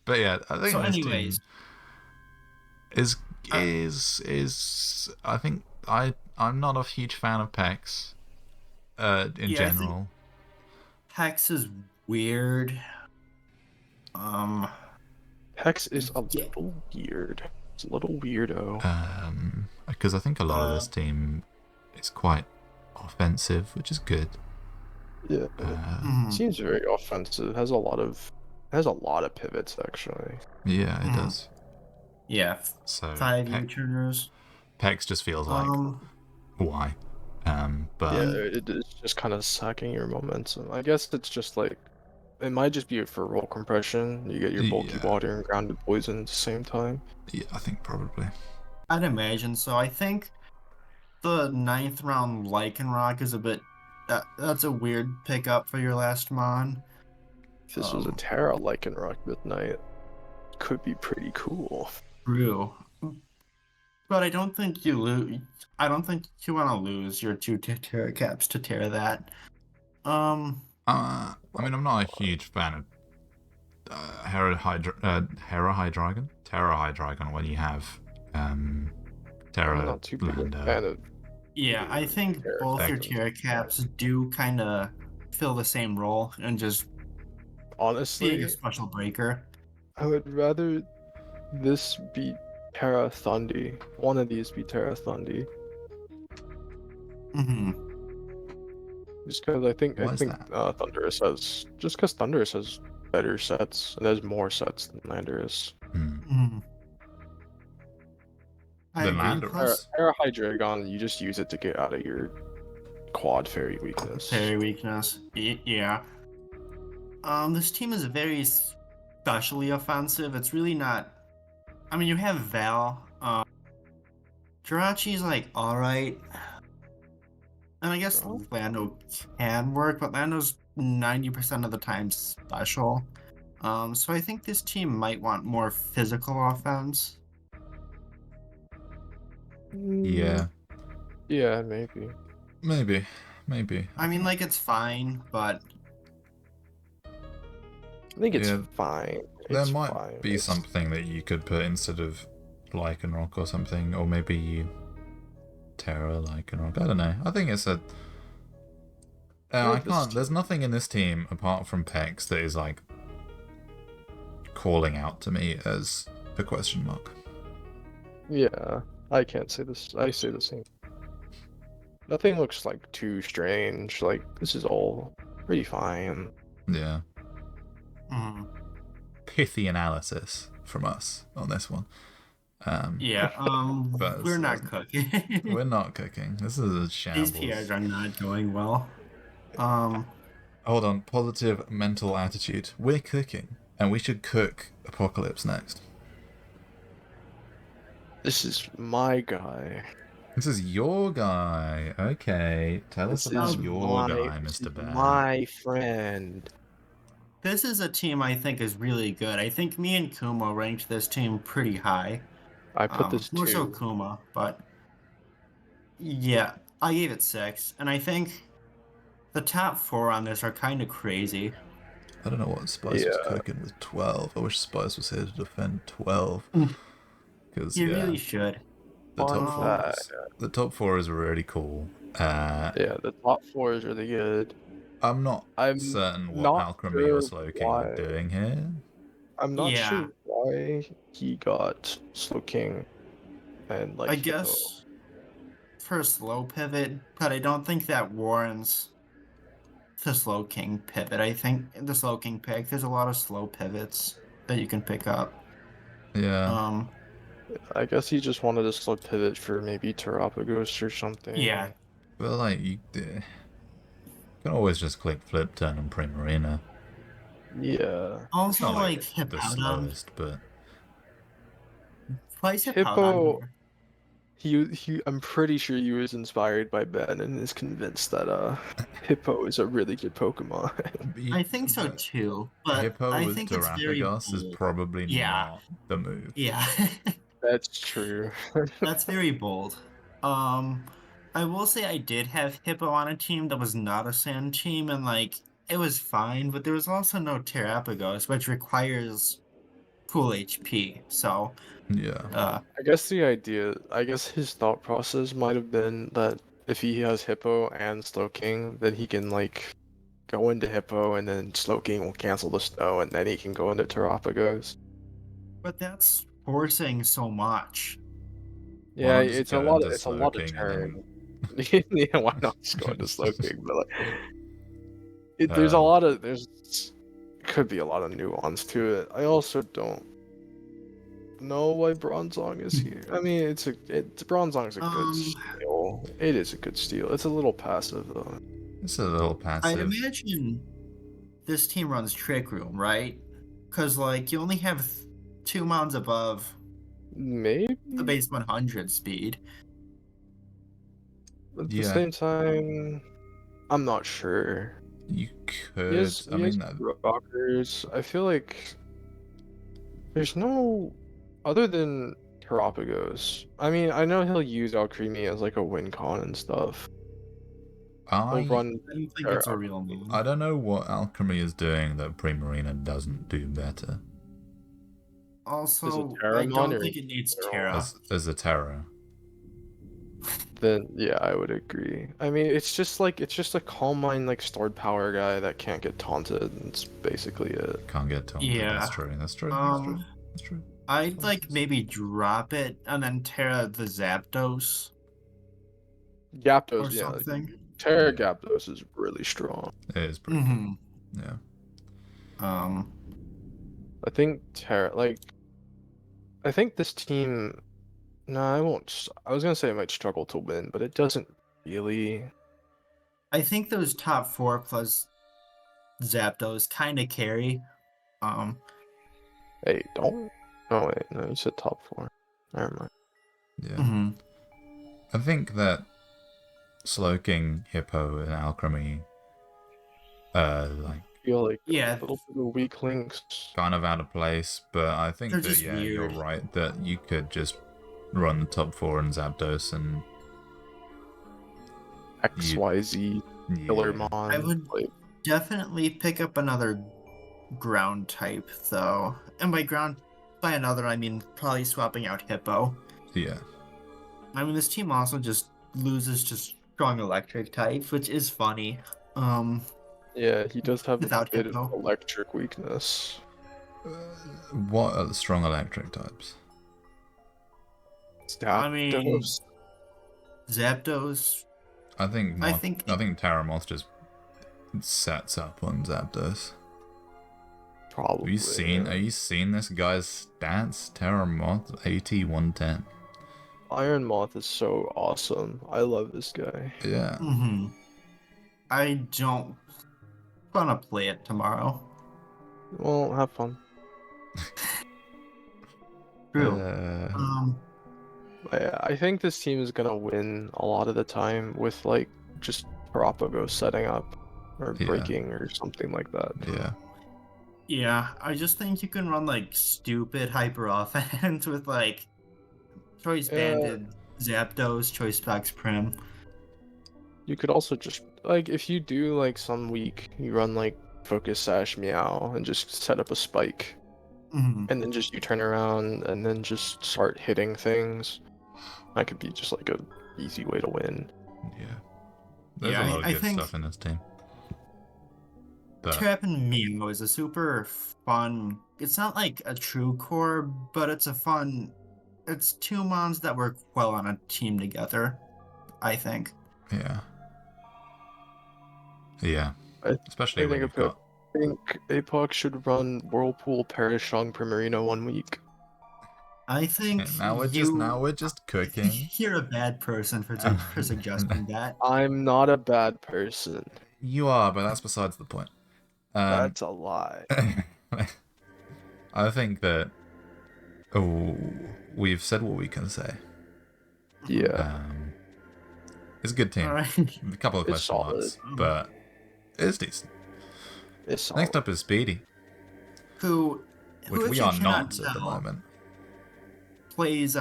yeah, I think so this anyways, team is I think I'm not a huge fan of Pex in general. Pex is weird. Pex is a little weird. It's a little weirdo. Because I think a lot of this team is quite offensive, which is good. Yeah, seems very offensive. Has a lot of pivots actually. Yeah, it does. Yeah, so 5 U-turners. Pex just feels like why, but yeah, it's just kind of sacking your momentum. I guess it's just like it might just be for roll compression. You get your bulky water and grounded poison at the same time. Yeah, I think probably. I'd imagine so. I think the 9th round Lycanroc is a bit. That's a weird pickup for your last mon. If this was a Terra Lycanroc Midnight, could be pretty cool. True. But I don't think you lose. I don't think you want to lose your 2 Terra caps to Terra that. I mean, I'm not a huge fan of Terra Hydreigon when you have Terra I'm not too big a Lando. fan of. Yeah, I think both your Terra caps do kind of fill the same role and just honestly being a special breaker. I would rather this be Terra Thundy. One of these be Terra Thundy. Just because I think Thunderous has Thunderous has better sets and has more sets than Landorus. Terra Hydreigon, you just use it to get out of your quad fairy weakness. Yeah. This team is very specially offensive. It's really not. I mean, you have Val. Jirachi's like alright. And I guess Lando can work, but Lando's 90% of the time special. So I think this team might want more physical offense. Yeah. Yeah, maybe. Maybe. I mean, like, it's fine, but I think it's fine. There It's might fine. be something that you could put instead of Lycanroc or something, or maybe Terra Lycanroc. I don't know. I think it's a. I can't. There's nothing in this team apart from Pex that is like calling out to me as a question mark. Yeah, I can't say this. I say the same. Nothing looks like too strange. Like this is all pretty fine. Yeah. mm, Pithy analysis from us on this one. yeah, but we're not cooking. We're not cooking. This is a shambles. These PRs are not going well. Hold on. Positive mental attitude. We're cooking, and we should cook Apocalypse next. This is my guy. This is your guy. Okay. Tell us about your guy, Mr. Bear. My friend. This is a team I think is really good. I think me and Kuma ranked this team pretty high. I put this more too. so Kuma, but yeah, I gave it 6, and I think the top 4 on this are kind of crazy. I don't know what Spice was cooking with 12. I wish Spice was here to defend 12. Because you really should. The top 4 is really cool. Yeah, the top 4 is really good. I'm certain what Alchemy or Slowking are doing here. I'm not sure why he got Slowking and like I guess for a slow pivot, but I don't think that warrants the Slowking pivot. I think the Slowking pick, there's a lot of slow pivots that you can pick up. Yeah. I guess he just wanted a slow pivot for maybe Terapagos or something. Yeah. Well, like, you can always just click Flip Turn on Primarina. Yeah. Also, it's not like the slowest, but Hippo. I'm pretty sure he was inspired by Ben and is convinced that Hippo is a really good Pokemon. I think so too, but Hippo I with think it's very Terapagos is probably not the move. Yeah. That's true. That's very bold. I will say I did have Hippo on a team that was not a Sand team, and like it was fine, but there was also no Terapagos, which requires full HP. So yeah. I guess his thought process might have been that if he has Hippo and Slowking, then he can like go into Hippo and then Slowking will cancel the snow and then he can go into Terapagos. But that's forcing so much. Yeah, it's a lot of turn. Yeah, why not just go into Slowking? But like, there's could be a lot of nuance to it. I also don't know why Bronzong is here. I mean, Bronzong's a good steal. It is a good steal. It's a little passive though. It's a little passive. I imagine this team runs Trick Room, right? Because like you only have 2 mounds above maybe the base 100 speed. At the same time, I'm not sure. You could. I mean, rockers. I feel like there's no other than Terapagos. I mean, I know he'll use Alcremie as like a win con and stuff. I don't think it's a real move. I don't know what Alchemy is doing that Primarina doesn't do better. Also, I don't think it needs Terra. As a Terra. Then yeah, I would agree. I mean, it's just a Calm Mind like stored power guy that can't get taunted. It's basically it. Can't get taunted. Yeah, that's true. That's true. I'd like maybe drop it and then Terra the Zapdos. Zapdos, or something. Terra Zapdos is really strong. It is pretty cool. Yeah. I think I think this team. No, I won't. I was gonna say it might struggle to win, but it doesn't really. I think those top 4 plus Zapdos kind of carry. Hey, don't. Oh wait, no, you said top 4. Never mind. Yeah. I think that Slowking, Hippo, and Alchemy Like feel like Yeah. a little bit of weak links. kind of out of place, but I think They're that just you're weird. right that you could just run the top 4 in Zapdos and XYZ, yeah. Killermon. I would definitely pick up another ground type, though. And by another, I mean probably swapping out Hippo. Yeah. I mean, this team also just loses to strong electric types, which is funny. Yeah, he does have a Without bit of Hippo. electric weakness. What are the strong electric types? I mean, Zapdos. Zapdos. I think I think Terramoth just sets up on Zapdos. Probably. Have you seen this guy's stats? Terramoth AT110. Iron Moth is so awesome. I love this guy. Yeah. I don't wanna play it tomorrow. Well, have fun. True. Yeah, I think this team is gonna win a lot of the time with like just Parapago setting up or breaking or something like that. Yeah. Yeah, I just think you can run like stupid hyper offense with like Choice Banded, Zapdos, Choice Specs Prim. You could also just like if you do like some week you run like Focus Sash Meow and just set up a spike. And then just you turn around and then just start hitting things. That could be just like a easy way to win. Yeah. There's a lot of good stuff in this team. Trap and Mew is a super fun. It's not like a true core, but it's a fun. It's two mons that work well on a team together, I think. Yeah. Yeah. Especially when you've got. I think Apoc should run Whirlpool, Parashung, Primarina 1 week. I think Now we're just cooking. You're a bad person for suggesting that. I'm not a bad person. You are, but that's besides the point. That's a lie. I think that we've said what we can say. Yeah. It's a good team. Right. A couple of question marks, but it's decent. Next up is Speedy. Which we are not at the moment. Plays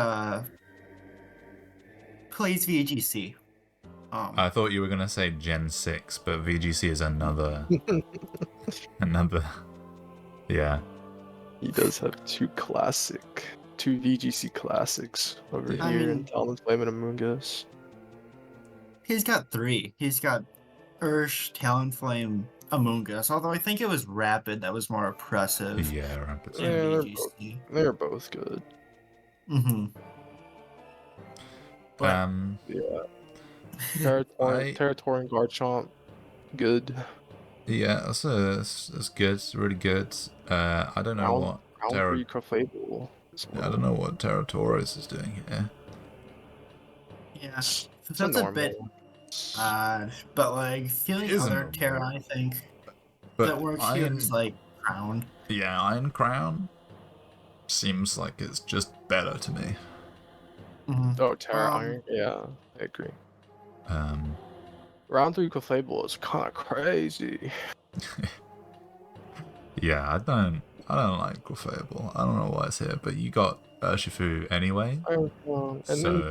VGC. I thought you were gonna say Gen 6, but VGC is another yeah. He does have two VGC classics over here in Talonflame and Amoonguss. He's got 3. He's got Ursh, Talonflame, Amoonguss. Although I think it was Rapid that was more oppressive. Yeah, Rapid. They're both good. But, yeah. Territory and Garchomp, good. Yeah, that's good. It's really good. I don't know what I don't know what Terratoris is doing here. Yeah, that's a bit odd, but like the only other Terra I think that works here is like Crown. Yeah, Iron Crown seems like it's just better to me. Oh, Terra Iron, yeah, I agree. Round 3 Clefable is kind of crazy. Yeah, I don't like Clefable. I don't know why it's here, but you got Urshifu anyway. And then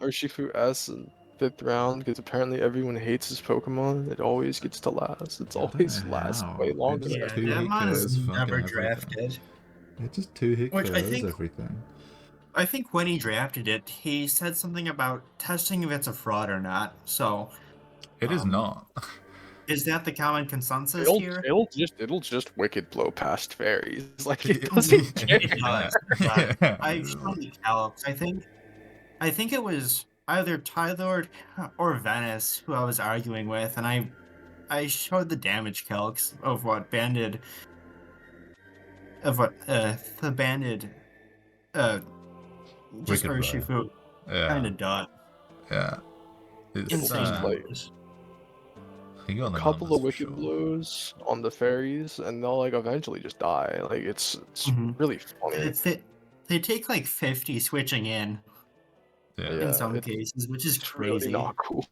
Urshifu S in 5th round because apparently everyone hates his Pokemon. It always gets to last. It's always lasts way longer. Yeah, that mon is never drafted. It's just 2-hit Which I think everything. I think when he drafted it, he said something about testing if it's a fraud or not. So it is not. Is that the common consensus here? It'll just wicked blow past fairies. Like it doesn't care. It does. I showed the calcs. I think it was either Tylord or Venice who I was arguing with, and I showed the damage calcs of what the banded just Urshifu kind of done. Yeah. It's like a couple of wicked blows on the fairies, and they'll like eventually just die. Like it's really funny. They take like 50 switching in. in some cases, which is crazy. Really not cool.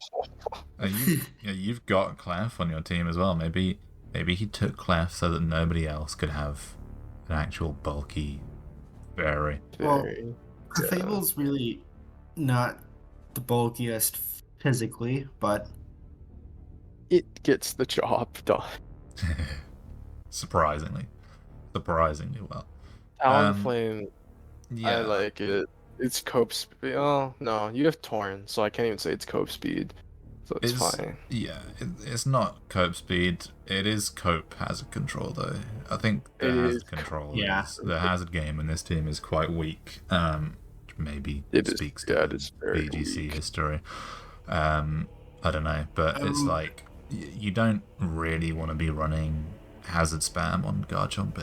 You've got Clef on your team as well. Maybe he took Clef so that nobody else could have an actual bulky fairy. Well, Clefable's really not the bulkiest physically, but it gets the job done. Surprisingly well. Talonflame, I like it. It's cope speed. Oh no, you have Torn, so I can't even say it's cope speed. So it's fine. Yeah, it's not cope speed. It is cope hazard control though. I think the hazard control the hazard game in this team is quite weak. Maybe speaks to VGC history. I don't know, but it's like you don't really want to be running hazard spam on Garchomp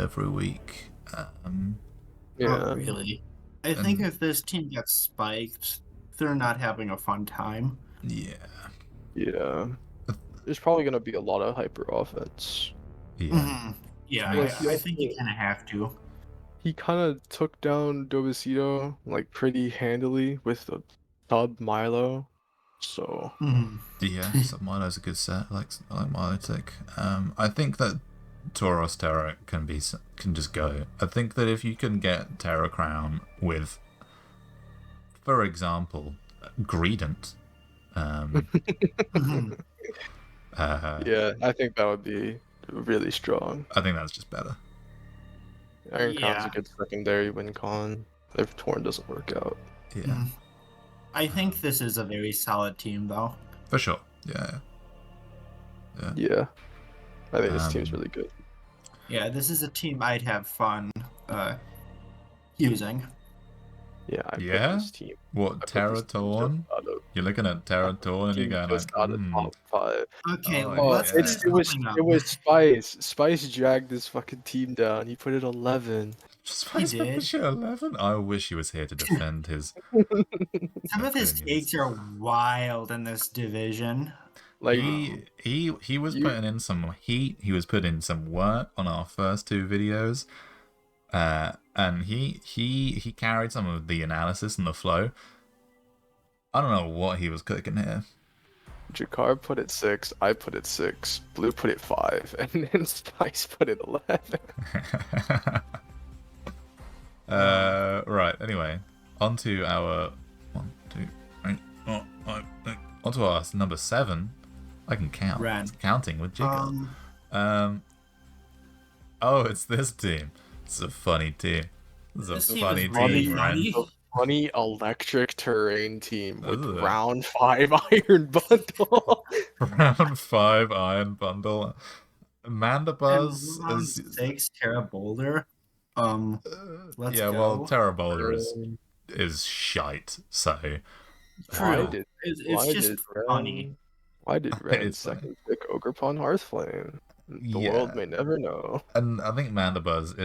every week. Not really. I think if this team gets spiked, they're not having a fun time. Yeah. There's probably gonna be a lot of hyper offense. Yeah, I think you kind of have to. He kind of took down Dobicito like pretty handily with the sub Milo, so yeah, sub Milo's a good set. I like Milotic. I think that Tauros Terra can just go. I think that if you can get Terra Crown with, for example, Greedent. I think that would be really strong. I think that's just better. Iron Con's a good secondary win con if Torn doesn't work out. Yeah. I think this is a very solid team, though. For sure. Yeah. I think this team's really good. Yeah, this is a team I'd have fun using. Yeah, I put this team. What, Terra Torn? You're looking at Terra Torn and you're going like, top 5. Okay, it was Spice. Spice dragged this fucking team down. He put it 11. Spice put you 11? I wish he was here to defend his. Some of his takes are wild in this division. Like he was putting in some heat. He was putting some work on our first 2 videos. And he carried some of the analysis and the flow. I don't know what he was cooking here. Jakar put it 6, I put it 6, Blue put it 5, and then Spice put it 11. Right, anyway. Onto our onto our number 7. I can count. It's counting with Jiggle. Oh, it's this team. It's a funny team. It's a funny team, right? Funny electric terrain team with round 5 iron bundle. Round 5 iron bundle. Mandibuzz is 6 Terra Boulder. Let's go. Well, Terra Boulder is shite. So it's just funny. Why did Red second pick Ogerpon Hearthflame? The world may never know. And I think Mandibuzz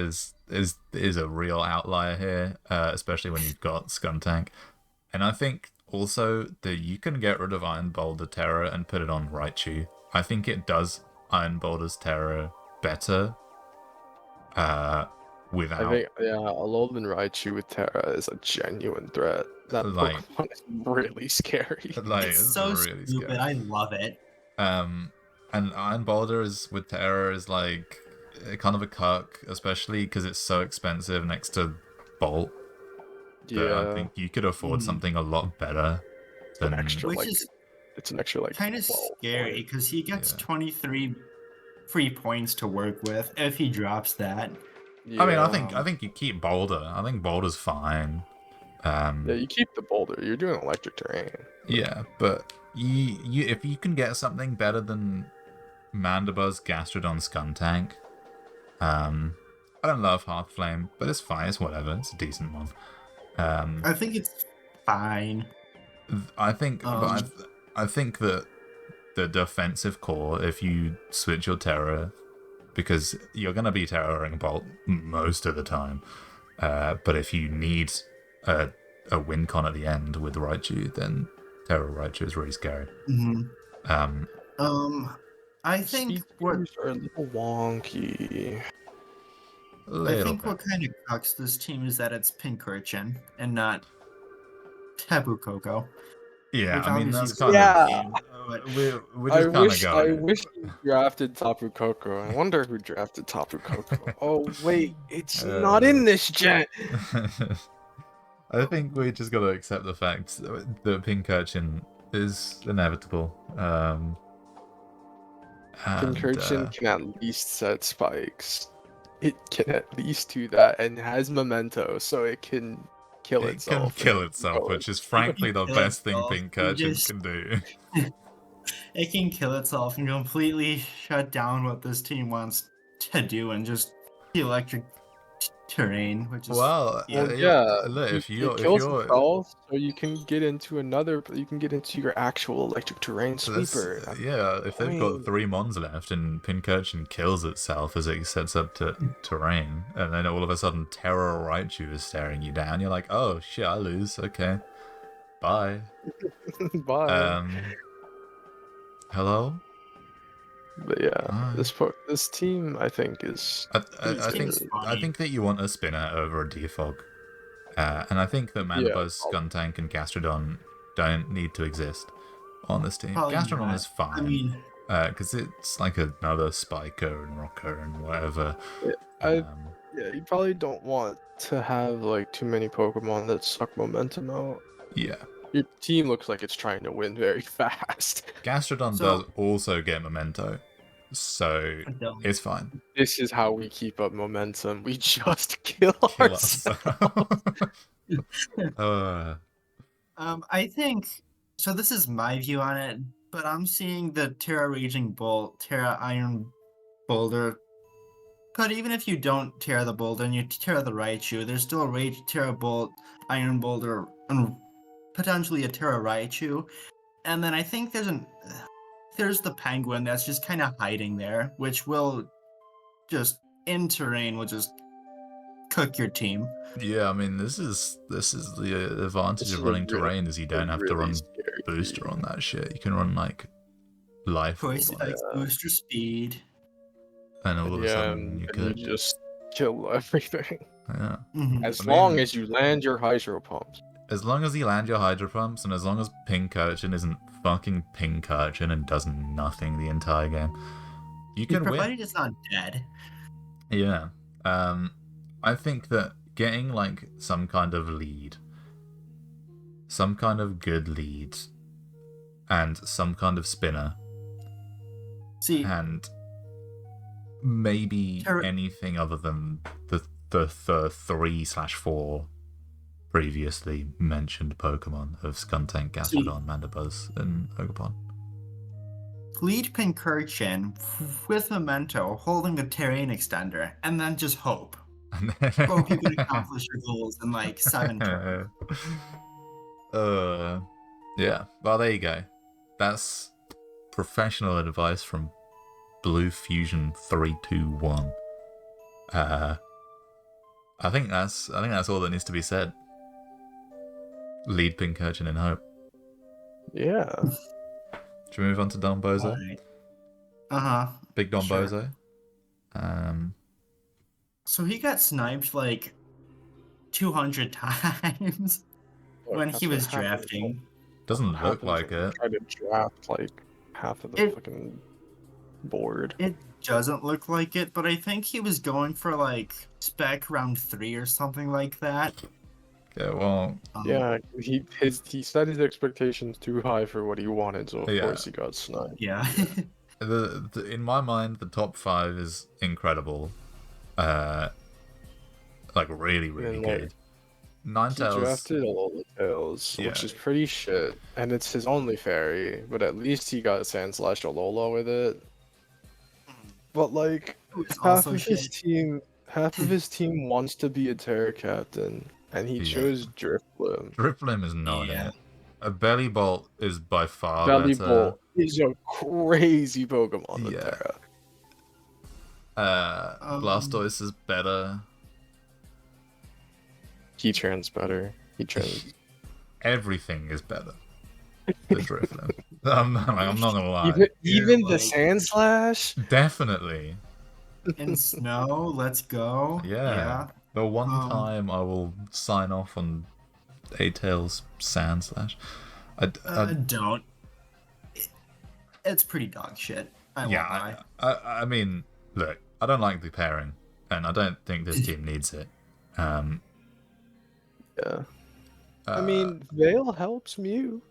is a real outlier here, especially when you've got Skuntank. And I think also that you can get rid of Iron Boulder Terra and put it on Raichu. I think it does Iron Boulder's Terra better. Without. I think Alolan Raichu with Terra is a genuine threat. That Pokemon is really scary. It's so really stupid. Scary. I love it. And Iron Boulder with Terra is like kind of a cuck, especially because it's so expensive next to Bolt. I think you could afford something a lot better than it's an extra kind of scary because he gets 23 free points to work with if he drops that. I mean, I think you keep Boulder. I think Boulder's fine. You keep the Boulder. You're doing electric terrain. Yeah, but you if you can get something better than Mandibuzz, Gastrodon, Skuntank. I don't love Hearthflame, but it's fine. It's whatever. It's a decent one. I think it's fine. I think that the defensive core, if you switch your Terra, because you're going to be Terra-ing Bolt most of the time, but if you need a win con at the end with Raichu, then Terra Raichu is really scary. I think what are a little wonky. I think what kind of cucks this team is that it's Pincurchin and not Tapu Koko. Yeah, Which I mean, obviously that's is kind a of... game, but We're just kind of I going... wish you drafted Tapu Koko. I wonder who drafted Tapu Koko. Oh wait, it's not in this jet. I think we just got to accept the fact that Pincurchin is inevitable. Pincurchin can at least set spikes. It can at least do that and has memento, so it can kill it itself. Can kill itself, which is frankly the best thing itself. Pincurchin can do. It can kill itself and completely shut down what this team wants to do and just the electric terrain, which is Well, look, it kills itself, so you can get into your actual electric terrain sweeper. Yeah, if they've got 3 mons left and Pincurchin kills itself as it sets up to terrain, and then all of a sudden Terror Raichu is staring you down, you're like, oh shit, I lose, okay. Bye. Bye. Hello? But yeah, this team I think is. I think that you want a spinner over a defog, and I think that Mandibuzz, Skuntank, and Gastrodon don't need to exist on this team. Gastrodon is fine. I mean, because it's like another Spiker and Rocker and whatever. You probably don't want to have like too many Pokemon that suck momentum out. Yeah. Your team looks like it's trying to win very fast. Gastrodon does also get memento, so it's fine. This is how we keep up momentum. We just kill ourselves. I think so. This is my view on it, but I'm seeing the Terra Raging Bolt, Terra Iron Boulder. But even if you don't tear the Boulder and you tear the Raichu, there's still a Terra Bolt, Iron Boulder, and potentially a Terra Raichu. And then I think there's the Penguin that's just kind of hiding there, which will just in terrain will just cook your team. Yeah, I mean this is the advantage of running terrain is you don't have to run booster on that shit. You can run like life booster speed. And all of a sudden you could just kill everything. Yeah. As long as you land your Hydro Pumps. As long as you land your Hydro Pumps, and as long as Pincurchin isn't fucking Pincurchin and does nothing the entire game, you can win. Provided it's not dead. Yeah. I think that getting like some kind of lead, some kind of good lead, and some kind of spinner, and maybe anything other than the 3/4 previously mentioned Pokemon of Skuntank, Gastrodon, Mandibuzz, and Ogerpon. Lead Pincurchin with Memento holding the terrain extender, and then just hope. Hope you can accomplish your goals in like 7 turns. Yeah, well, there you go. That's professional advice from Blue Fusion 321. I think that's all that needs to be said. Lead Pincurchin in hope. Yeah. Should we move on to Don Bozo? Right. Big Don Bozo. So he got sniped like 200 times when he was drafting. Doesn't look like it. Tried to draft like half of the fucking board. It doesn't look like it, but I think he was going for like spec round 3 or something like that. Yeah, well, yeah, he set his expectations too high for what he wanted, so of course he got sniped. Yeah. In my mind, the top 5 is incredible. Like really good. Ninetales. He drafted Alola-Tails, which is pretty shit, and it's his only fairy, but at least he got Sandslash Alola with it. But like half of his team wants to be a Terra Captain, and he chose Drifblim. Drifblim is not it. A Belly Bolt is by far Belly better. Bolt is a crazy Pokemon with Terra. Blastoise is better. Heatran's better. Everything is better than Drifblim. I'm not gonna lie. Even the Sandslash? Definitely. In snow, let's go. Yeah. The one time I will sign off on A-Tails Sand Slash. Don't. It's pretty dog shit. I won't lie. I mean, look, I don't like the pairing, and I don't think this team needs it. Yeah. I mean, Veil helps Mew.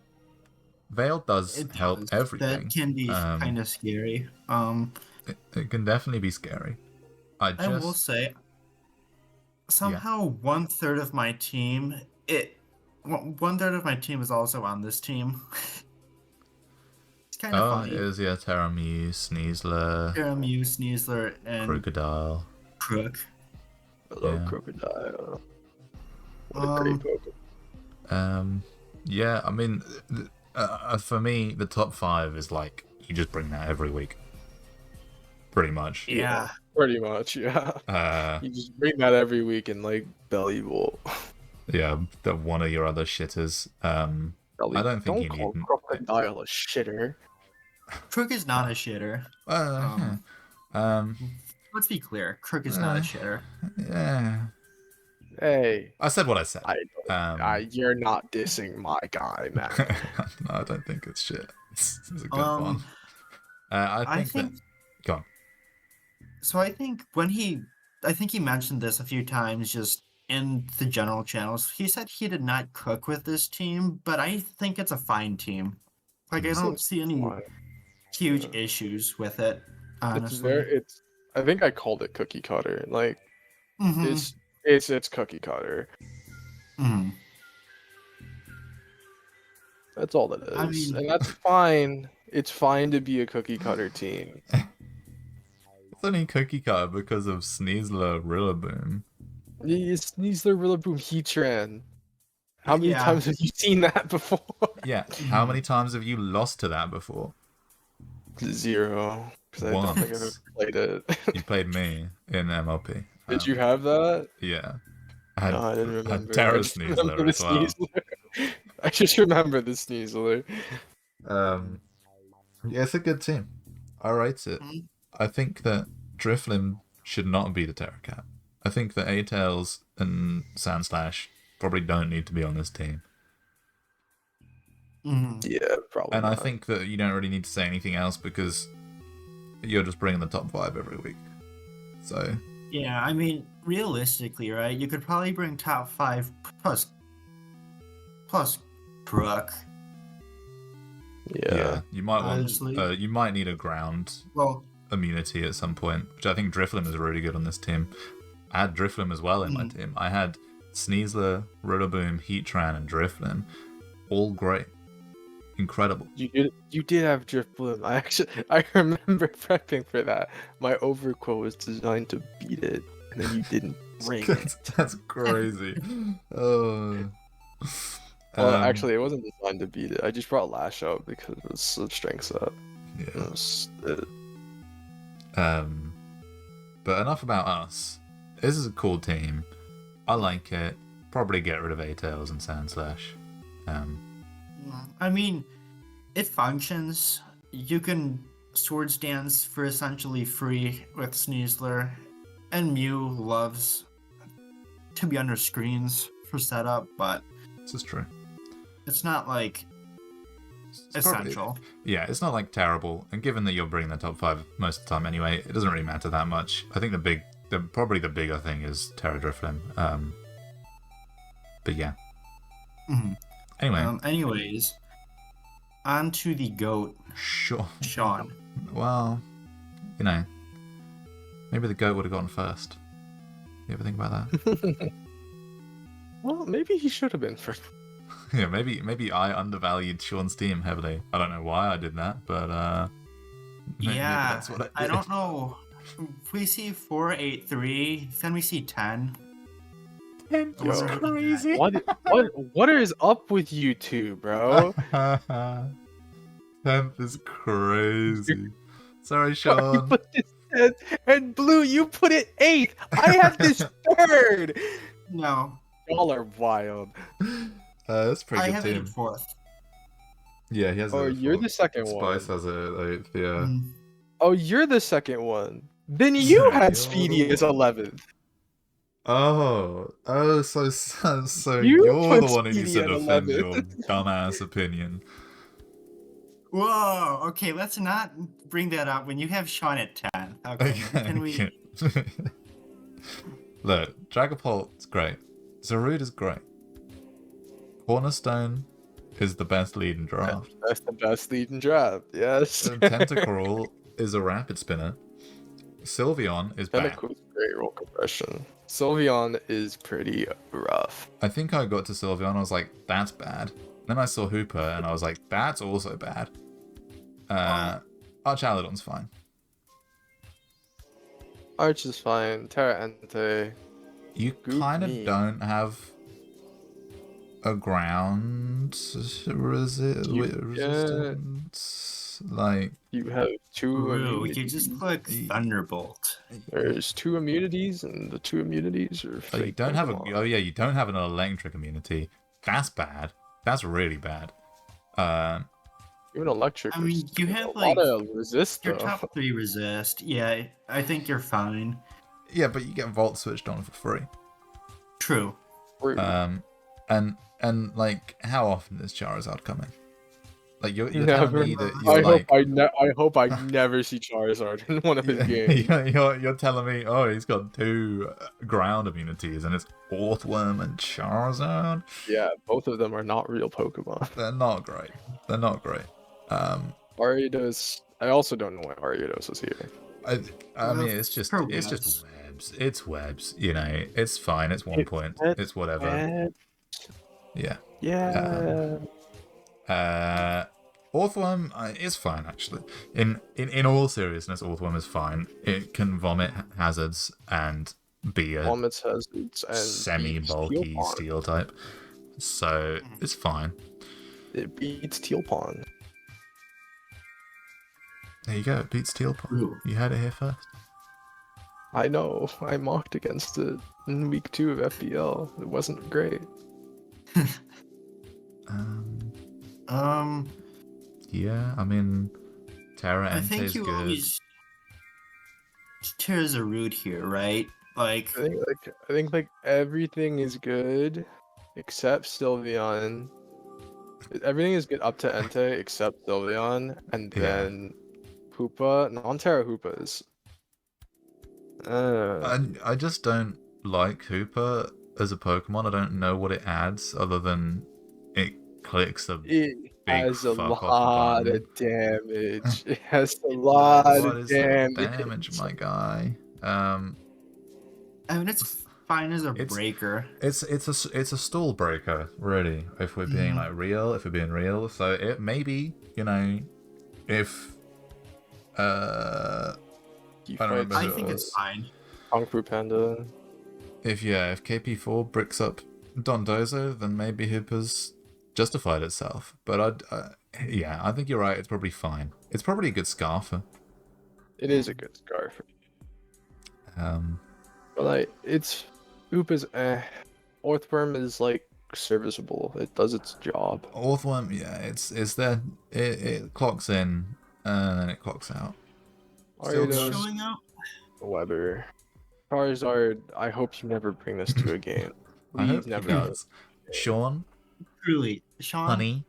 Veil does help everything. That can be kind of scary. It can definitely be scary. I will say, somehow 1/3 of my team, 1/3 of my team is also on this team. It's kind of funny. It is, yeah, Terramew, Sneasler, and Crocodile. Crook. Hello, Crocodile. What a great Pokemon. Yeah, I mean, for me, the top 5 is like, you just bring that every week. Pretty much. Yeah. Pretty much, yeah. You just bring that every week in, like, Belly Bowl. Yeah, that one of your other shitters. I don't think you need... Crocodile a shitter. Crook is not a shitter. Let's be clear. Crook is not a shitter. Yeah. Hey. I said what I said. You're not dissing my guy, man. No, I don't think it's shit. It's a good one. I think that... Go on. So I think he mentioned this a few times just in the general channels. He said he did not cook with this team, but I think it's a fine team. Like, I don't see any huge issues with it, honestly. I think I called it cookie cutter. Like, it's cookie cutter. Mm-hmm. That's all it is. I mean, and that's fine. It's fine to be a cookie cutter team. It's only cookie cutter because of Sneasler Rillaboom. Sneasler Rillaboom Heatran. How many times have you seen that before? Yeah. How many times have you lost to that before? 0. Because I don't think I've ever played it. You played me in MLP. Did you have that? Yeah. I didn't remember. I had Terra Sneasler as well. I just remember the Sneasler. Yeah, it's a good team. I rate it. I think that Drifloon should not be the Terracat. I think that A-Tails and Sandslash probably don't need to be on this team. Yeah, probably. And not. I think that you don't really need to say anything else because you're just bringing the top 5 every week. So... Yeah, I mean, realistically, right? You could probably bring top 5 plus Brook. Yeah, you might honestly want. You might need a ground immunity at some point, which I think Drifloon is really good on this team. I had Drifloon as well in my team. I had Sneasler, Rillaboom, Heatran, and Drifloon, all great, incredible. You did have Drifloon. I remember prepping for that. My overquote was designed to beat it, and then you didn't bring it. That's crazy. Oh. Well, actually, it wasn't designed to beat it. I just brought Lash Out because it was a strength up. Yeah. But enough about us. This is a cool team. I like it. Probably get rid of A-Tails and Sandslash. I mean, it functions. You can Swords Dance for essentially free with Sneasler, and Mew loves to be under screens for setup, but this is true. It's not like essential. It's not like terrible. And given that you're bringing the top 5 most of the time anyway, it doesn't really matter that much. I think probably the bigger thing is Terra Drifloon. But yeah. Anyway. Anyways, on to the GOAT. Sure. Sean. Well, maybe the GOAT would have gone first. You ever think about that? Well, maybe he should have been first. Yeah, maybe I undervalued Sean's team heavily. I don't know why I did that, but maybe that's what I did. I don't know. If we see 483, then we see 10. 10 is crazy. What is up with you two, bro? 10th is crazy. Sorry, Sean. You put this 10th, and Blue, you put it 8th. I have this 3rd. No. Y'all are wild. That's a pretty good I have team. it 4th. Yeah, he has it. Oh, you're the second one. Spice has it 8th, yeah. Oh, you're the second one. Then you had Speedy as 11th. So You you're the put one who needs Speedy to at defend 11. your dumbass opinion. Whoa, okay, let's not bring that up when you have Sean at 10. Okay, can we... Look, Dragapult's great. Zarude is great. Cornerstone is the best lead in draft. That's the best lead in draft, yes. Tentacruel is a rapid spinner. Sylveon is bad. Tentacruel's great roll compression. Sylveon is pretty rough. I think I got to Sylveon, I was like, that's bad. Then I saw Hooper, and I was like, that's also bad. Archaludon's fine. Arch is fine. Terra Entei. You kind of don't have a ground resistance. Like, you have two immunities. You just click Thunderbolt. There's 2 immunities, and the 2 immunities are fake. You don't have you don't have an electric immunity. That's bad. That's really bad. Even electric. I mean, you have a like lot of resist. Your top 3 resist. Yeah, I think you're fine. Yeah, but you get Volt switched on for free. True. And like, how often is Charizard coming? Like, you're never. telling me that you're I hope I never see Charizard in one of his games. You're telling me, oh, he's got 2 ground immunities, and it's Orthworm and Charizard. Yeah, both of them are not real Pokemon. They're not great. They're not great. Ariados. I also don't know why Ariados is here. I mean, it's just webs. It's webs. You know, it's fine. It's 1 point. It's whatever. Yeah. Yeah. Orthworm is fine, actually. In all seriousness, Orthworm is fine. It can vomit hazards and be a vomits hazards and semi-bulky steel type. So it's fine. It beats Tealpon. There you go. It beats Tealpon. You heard it here first. I know. I mocked against it in week 2 of FBL. It wasn't great. Yeah, I mean, Terra I Entei think is you good. always Terra's a root here, right? Like I think everything is good except Sylveon. Everything is good up to Entei except Sylveon, and then Hoopa, non-Terra Hoopas. I just don't like Hooper as a Pokemon. I don't know what it adds other than it clicks a big has a fuck lot off button. of damage. It has a lot of damage, my guy. I mean, it's fine as a breaker. It's a stall breaker, really. If we're being real, so it maybe, you know, if I think it's fine. Kung Fu Panda. If KP4 bricks up Dondozo, then maybe Hooper's justified itself. But I think you're right. It's probably fine. It's probably a good Scarfer. It is a good Scarfer. But like, it's Hoopa's Orthworm is like serviceable. It does its job. Orthworm, it's there. It clocks in and then it clocks out. Still showing out. Weber. Charizard, I hope you never bring this to a game. I hope never does. Sean, truly, Sean, honey,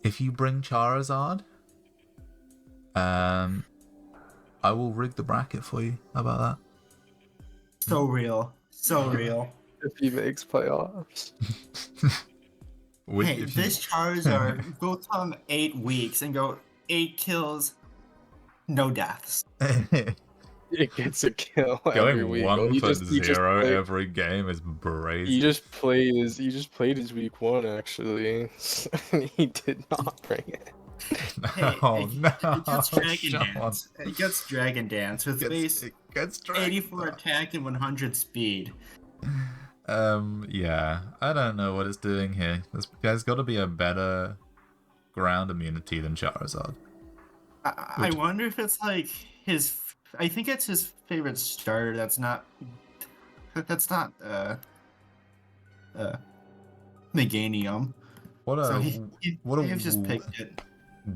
if you bring Charizard, I will rig the bracket for you. How about that? So real. If he makes playoffs. Hey, this Charizard go come 8 weeks and go 8 kills, no deaths. It gets a kill every week. 1.0 every game is brazen. He just played his week 1 actually. He did not bring it. It gets Dragon Dance. It gets Dragon Dance with base 84 attack and 100 speed. Yeah, I don't know what it's doing here. There's got to be a better ground immunity than Charizard. I wonder if it's like his. I think it's his favorite starter. That's not Meganium. What a just picked it.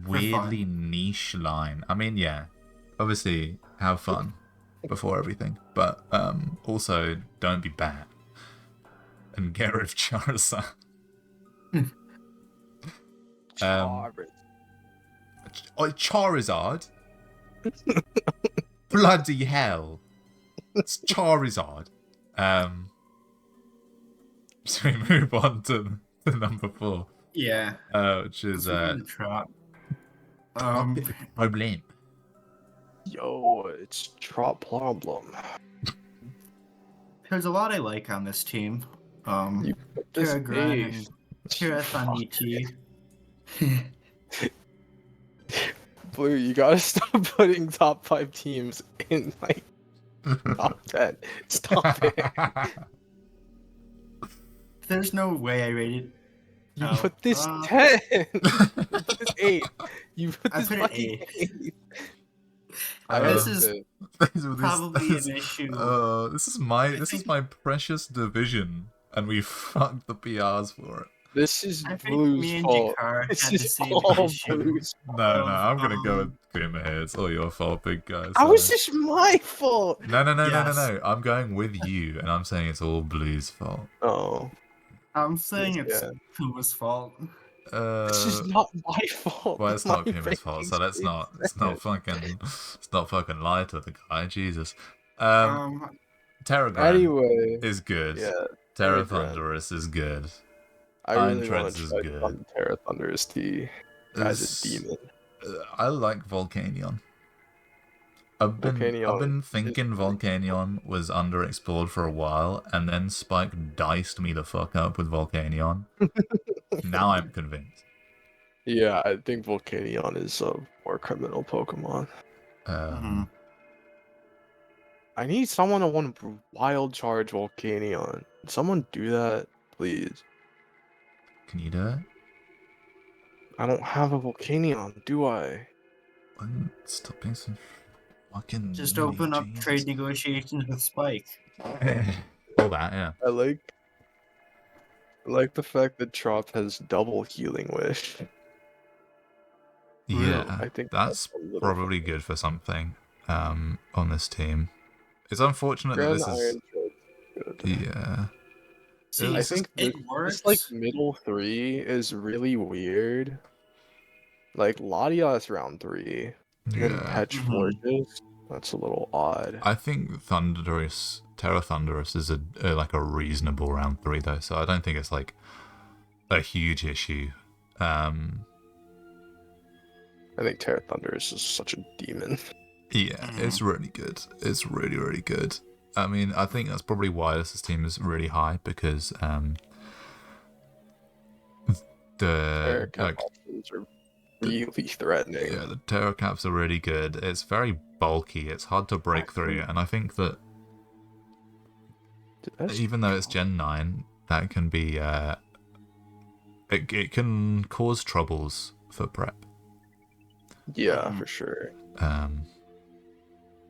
Weirdly niche line. I mean, yeah, obviously have fun, before everything. But also, don't be bad. And get rid of Charizard. Charizard? Bloody hell. It's Charizard. So we move on to number 4. Yeah. Which is Trop. Problem. Yo, it's Trop Problem. There's a lot I like on this team. This Terragran ace. and Tirathoniti. Blue, you gotta stop putting top 5 teams in like top 10. Stop it. There's no way I rated. You put this 10. You put this 8. You put this put it fucking 8. This is probably an issue. This is my precious division, and we fucked the PRs for it. This is I think Blue's me and fault. Jakar This had the is same all issue. Blue's No, I'm gonna go with Boomer here. It's all your fault, big guy. How is this my fault? No. Yes. I'm going with you, and I'm saying it's all Blue's fault. Oh. I'm saying it's Puma's fault. This is not my fault. Well, it's My not Puma's fault, so let's not fucking lie to the guy. Jesus. Terragran Anyway, is good. yeah, Terra Terragran. Thunderous is good. I really want Iron to is try good. on Terra Thunderous T. Guy's a demon. I like Volcanion. I've been thinking Volcanion was underexplored for a while, and then Spike diced me the fuck up with Volcanion. Now I'm convinced. Yeah, I think Volcanion is a more criminal Pokemon. I need someone to want to wild charge Volcanion. Can someone do that, please? Can you do it? I don't have a Volcanion, do I? Stop being so fucking. Just open up trade negotiations with Spike. All that, yeah. I like the fact that Trop has double healing wish. Yeah, I think that's probably good for something on this team. It's unfortunate that this is. Yeah. See, I think it works. This like middle 3 is really weird. Like Latias round 3, and Petch Forges. That's a little odd. I think Terra Thunderous is a reasonable round 3 though, so I don't think it's like a huge issue. I think Terra Thunderous is such a demon. Yeah, it's really good. It's really, really good. I mean, I think that's probably why this team is really high, because the options are really threatening. Yeah, the Terra Caps are really good. It's very bulky. It's hard to break through, and I think that even though it's Gen 9, that can be it can cause troubles for prep. Yeah, for sure.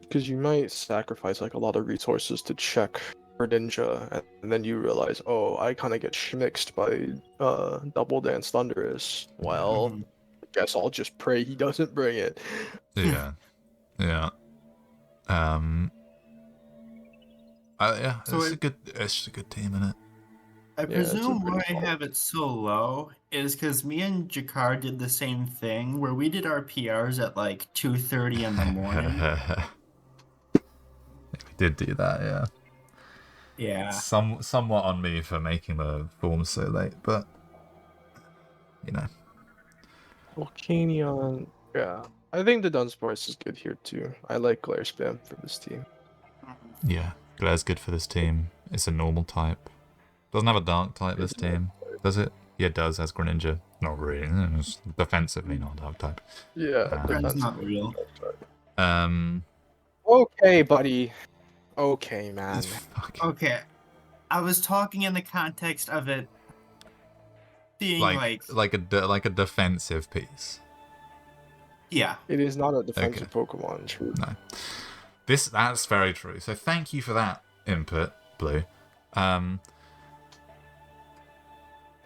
Because you might sacrifice like a lot of resources to check for Ninja, and then you realize, oh, I kind of get schmixed by Double Dance Thunderous. Well, I guess I'll just pray he doesn't bring it. Yeah. So it's just a good team, isn't it? I presume why I have it so low is because me and Jakar did the same thing, where we did our PRs at like 2:30 in the morning. We did do that, yeah. Yeah. Somewhat on me for making the forms so late, but you know. Volcanion, yeah. I think the Dunsparce is good here too. I like Glare Spam for this team. Yeah, Glare's good for this team. It's a normal type. Doesn't have a dark type, this team. Does it? Yeah, it does. Has Greninja. Not really. It's defensively not a dark type. Yeah, that's not real. Okay, buddy. Okay, man. Okay. I was talking in the context of it being like a defensive piece. Yeah. It is not a defensive Pokemon, true. No. That's very true. So thank you for that input, Blue.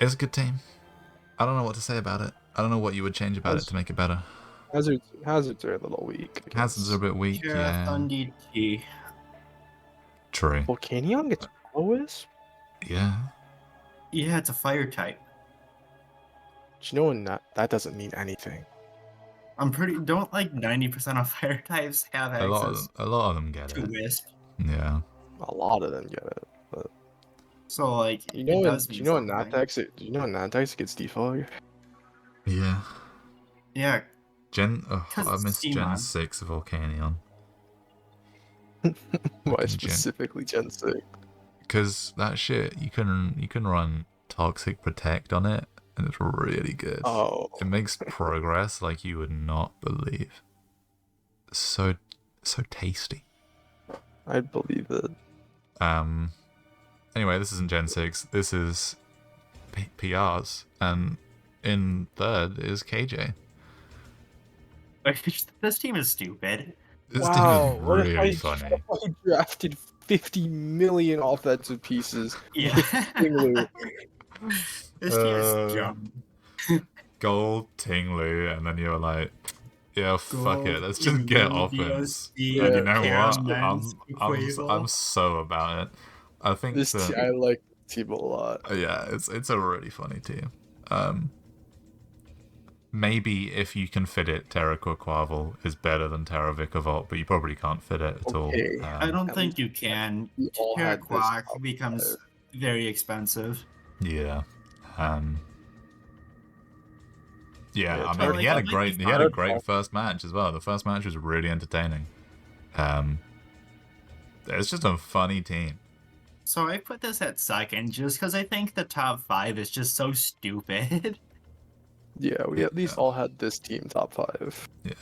It's a good team. I don't know what to say about it. I don't know what you would change about it to make it better. Hazards are a little weak. Hazards are a bit weak, Terra, yeah. Thundi, T. True. Volcanion gets Wisp? Yeah. Yeah, it's a fire type. Do you know that doesn't mean anything. Don't like 90% of fire types have A lot of them get to it. Wisp. Yeah. A lot of them get it. But So like do you know it does do mean you know in something. Nantex it gets defog? Yeah. Yeah. I miss Gen Steamon. 6 Volcanion. Why specifically Gen 6? Because that shit, you can run Toxic Protect on it, and it's really good. Oh. It makes progress like you would not believe. So tasty. I'd believe it. Anyway, this isn't Gen 6. This is PRs, and in third is KJ. This team is stupid. This team is really funny. I drafted 50 million offensive pieces. Yeah. This team is dumb. Gold Tinglu, and then you were like, yeah, fuck it, let's just Gold, get Tinglu, offense. Yeah, And you know Caramels, what? I'm so about it. I think I like this team a lot. Yeah, it's a really funny team. Maybe if you can fit it, Terra Quaquaval is better than Terra Vicavolt, but you probably can't fit it at all. I don't think you can. Terra Quack becomes very expensive. Yeah. Yeah, I mean, like, he had a great first match as well. The first match was really entertaining. It's just a funny team. So I put this at second just because I think the top 5 is just so stupid. Yeah, we at least all had this team top 5. Yeah.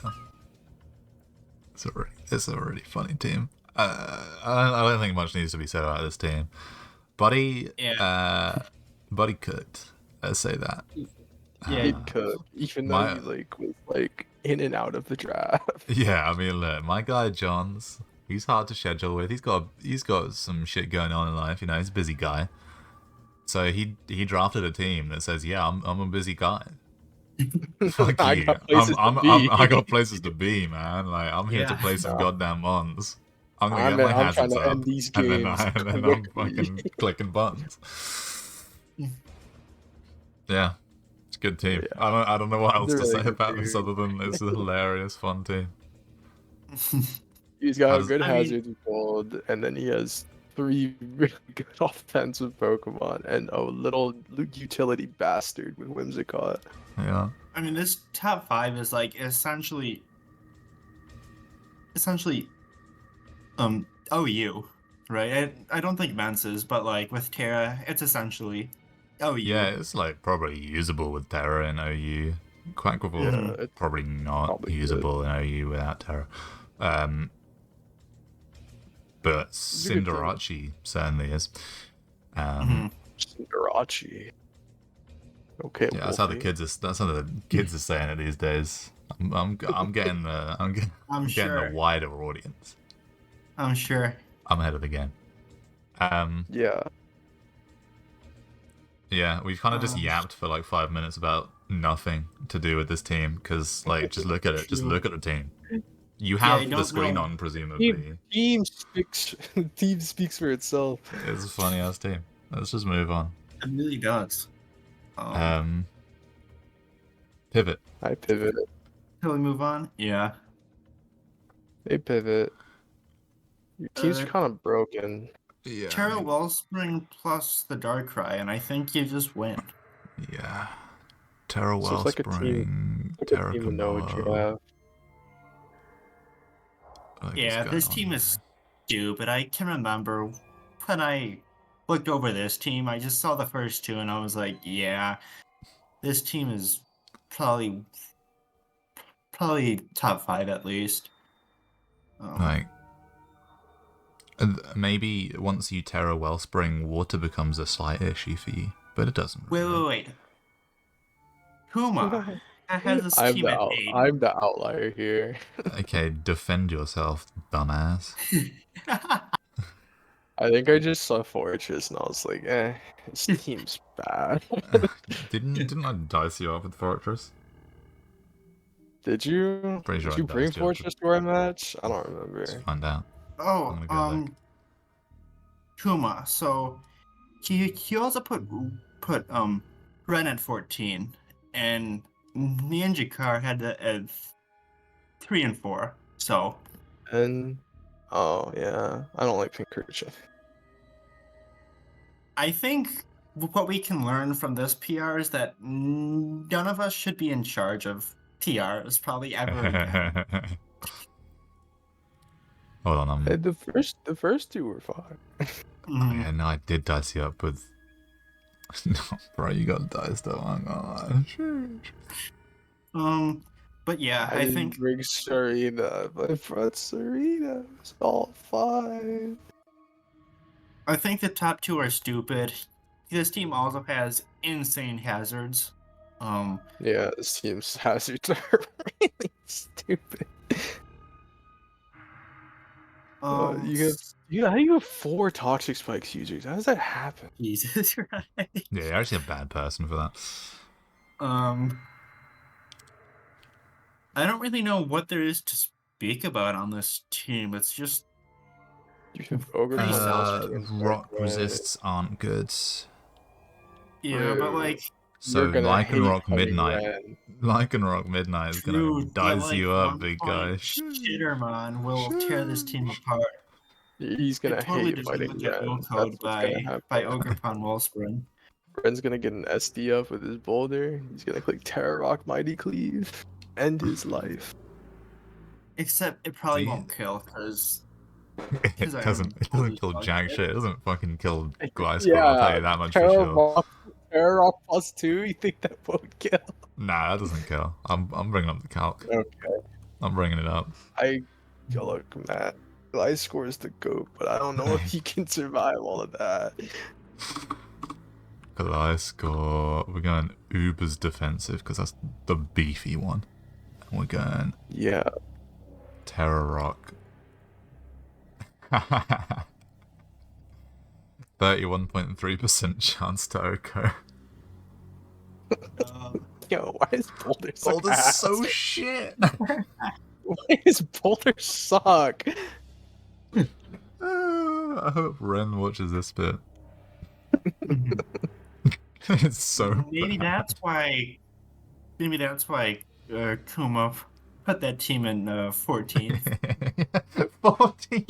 It's a really funny team. I don't think much needs to be said about this team. Buddy cooked. Let's say that. Yeah, He could, even though he was in and out of the draft. Yeah, I mean, look, my guy Johns, he's hard to schedule with. He's got some shit going on in life. You know, he's a busy guy. So he drafted a team that says, yeah, I'm a busy guy. Fuck you. I got places to be, man. Like, I'm here to play some goddamn mons. I'm gonna get my hazards up, and then I'm fucking clicking buttons. Yeah, it's a good team. Yeah. I don't know what else to say about this other than it's a hilarious, fun team. He's got a good hazards gold, and then he has 3 really good offensive Pokemon, and a little utility bastard with Whimsicott. Yeah. I mean, this top 5 is like essentially OU, right? I don't think Menses, but like with Terra, it's essentially OU. Yeah, it's like probably usable with Terra and OU. Quackable probably not usable in OU without Terra. But Cinderace certainly is. Cinderace. Okay. Yeah, that's how the kids are saying it these days. I'm getting the wider audience. I'm sure. I'm ahead of the game. Yeah. Yeah, we've kind of just yapped for like 5 minutes about nothing to do with this team because, like, just look at it. Just look at the team. You have the screen on, presumably. Team speaks for itself. It's a funny ass team. Let's just move on. It really does. Pivot. I pivot. Shall we move on? Yeah. They pivot. Your team's kind of broken. Yeah. Terra Wellspring plus the Darkrai, and I think you just win. Yeah. Terra Wellspring, Terra Komodo. Yeah, this team is stupid. I can remember when I looked over this team, I just saw the first 2 and I was like, yeah, this team is probably top 5 at least. Like, maybe once you Terra Wellspring, water becomes a slight issue for you, but it doesn't. Really. Wait. Kuma has this team at 8. I'm the outlier here. Okay, defend yourself, dumbass. I think I just saw Fortress and I was like, this team's bad. Didn't I dice you up with Fortress? Did you? Pretty sure Did you it does, bring Joe. Fortress to our match? I don't Let's remember. find out. Oh, I'm gonna go look. Kuma. So he also put Ren at 14, and me and Jakar had that at 3 and 4. So And oh yeah, I don't like Pinkerton. I think what we can learn from this PR is that none of us should be in charge of TRs probably ever again. Hold on, The first two were fine. Oh, yeah, no, I did dice you up with. No, bro, you got diced up. But yeah, I didn't think bring Serena, but I brought Serena. It's all fine. I think the top two are stupid. This team also has insane hazards. Yeah, this team's hazards are really stupid. How do you have 4 toxic spikes users? How does that happen? Jesus, right? Yeah, you're actually a bad person for that. I don't really know what there is to speak about on this team. It's just You have Ogre rock resists aren't good. Yeah, but like so Lycanroc Midnight. Ren. Lycanroc Midnight is gonna dice you up, big guy. Shittermon will tear this team apart. He's gonna totally hate fighting Ren. Ren. Code by Ogrepon Wellspring. Ren's gonna get an SD up with his boulder. He's gonna click Terror Rock Mighty Cleave. End his life. Except it probably won't kill, because it doesn't kill jack shit. It doesn't fucking kill Glycor, Yeah, I'll tell you that much for sure. Terror Rock +2? You think that won't kill? Nah, that doesn't kill. I'm bringing up the calc. Okay. I'm bringing it up. Look, Matt. Glycor is the GOAT, but I don't know if he can survive all of that. Glycor, we're going Uber's defensive because that's the beefy one. And we're going Terror Rock. 31.3% chance to Oko. Yo, why is Boulder so Boulder's so shit? Why does Boulder suck? I hope Ren watches this bit. It's so maybe bad. that's why Kuma put that team in 14th. 14.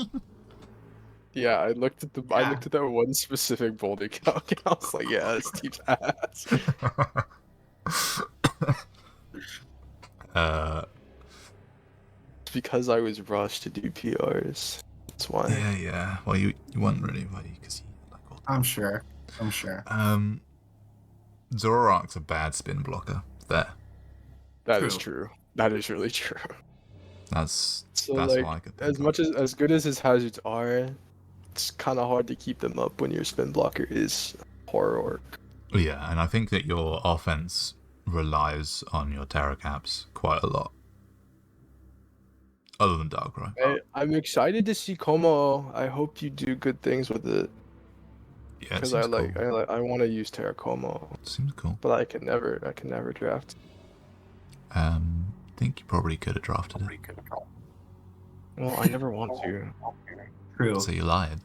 Yeah, I looked at that one specific Boulder calc and I was like, yeah, this team's ass. It's because I was rushed to do PRs. That's why. Yeah. Well, you weren't really ready because you like all. I'm sure. Zoroark's a bad spin blocker. There. That is true. That is really true. That's so that's like, what I could think as of. much as good as his hazards are, it's kind of hard to keep them up when your spin blocker is horror. Yeah, and I think that your offense relies on your Terra Caps quite a lot. Other than Darkrai. I'm excited to see Como. I hope you do good things with it. Yeah, because I want to use Terra Como. Seems cool. But I can never draft. I think you probably could have drafted it. Well, I never want to. True. So you lied.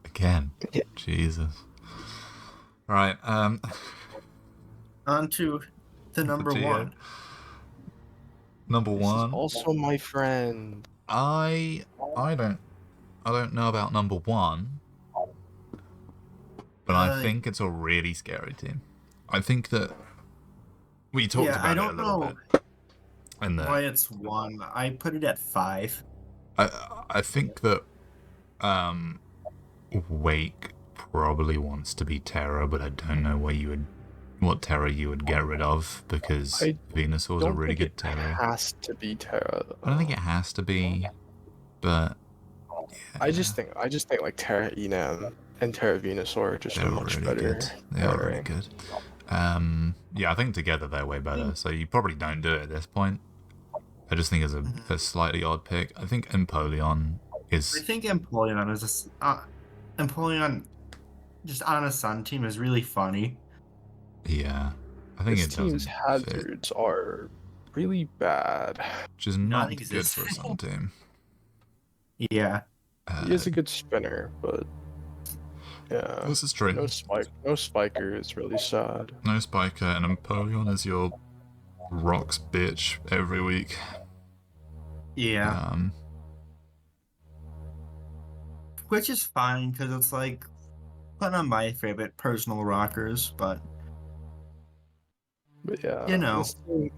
Again. Jesus. Right, on to the number one. Number one. Also my friend. I don't know about number one, but I think it's a really scary team. I think that we talked about it a little bit. And why it's 1. I put it at 5. I think that Wake probably wants to be Terra, but I don't know what Terra you would get rid of, because Venusaur's a really good Terra. It has to be Terra. I don't think it has to be, but yeah. I just think like Terra Enam and Terra Venusaur are just much better. Good. They are really good. Yeah, I think together they're way better. So you probably don't do it at this point. I just think it's a slightly odd pick. I think Empoleon is. I think Empoleon is Empoleon just on a Sun team is really funny. Yeah, I think this it team's doesn't fit, hazards are really bad. which is not good for Non-existent. some team. Yeah. He is a good spinner, but yeah, This is true. no spiker is really sad. No spiker, and Empoleon is your rocks bitch every week. Yeah. Which is fine, because it's like one of my favorite personal rockers, but yeah, you know.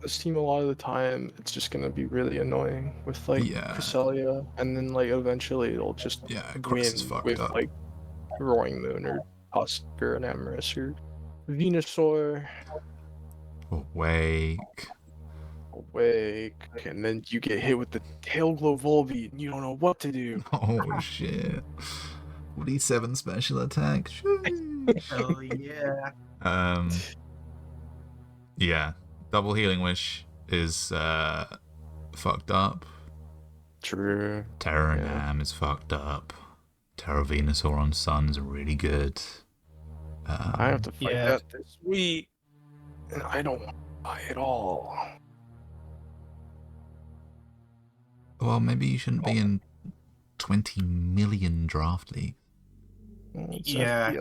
this team a lot of the time it's just gonna be really annoying with like Cresselia, and then like eventually it'll just Chris is win fucked with up. like Roaring Moon or Husker and Amorous or Venusaur. Wake, and then you get hit with the Tail Glow Volbeat and you don't know what to do. Oh shit. Woody 7 special attack. Hell yeah. Yeah. Double Healing Wish is fucked up. True. Terranam is fucked up. Terra Venusaur on Sun is really good. I have to fight that this week, and I don't want to buy it all. Well, maybe you shouldn't be in 20 million draft leagues. Yeah.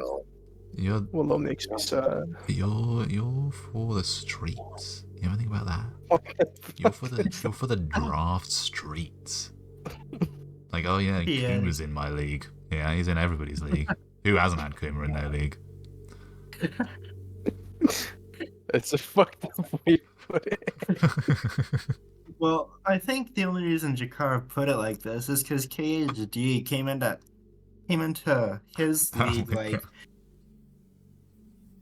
Well, that makes me sad. You're for the streets. You ever think about that? You're for the draft streets. Like, oh yeah, Kuma's in my league. Yeah, he's in everybody's league. Who hasn't had Kuma in their league? It's a fucked up way to put it. Well, I think the only reason Jakar put it like this is because KHD came into his league like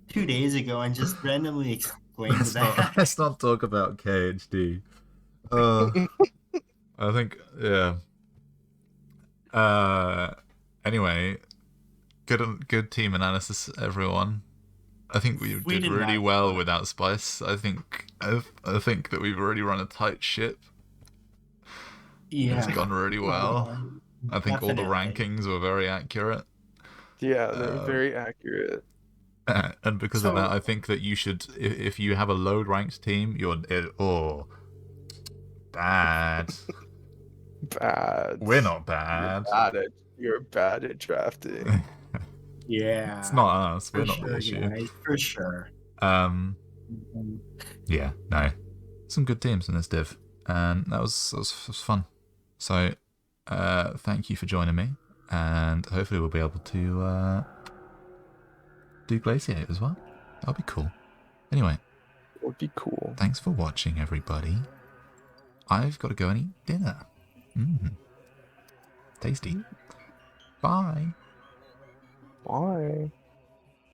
2 days ago and just randomly explained that. Let's not talk about KHD. I think, yeah. Anyway, good team analysis, everyone. I think we did really well without Spice. I think that we've already run a tight ship. Yeah, it's gone really well. I think all the rankings were very accurate. Yeah, they're very accurate. And because of that, I think that you should, if you have a low-ranked team, you're bad. Bad. We're not bad. You're bad at drafting. Yeah, it's not us. We're not the issue. Guys, for sure. Yeah, no, some good teams in this div, and that was fun. So, thank you for joining me, and hopefully we'll be able to do Glaciate as well. That'll be cool. Anyway, it would be cool. Thanks for watching, everybody. I've got to go and eat dinner. Tasty. Bye. Bye.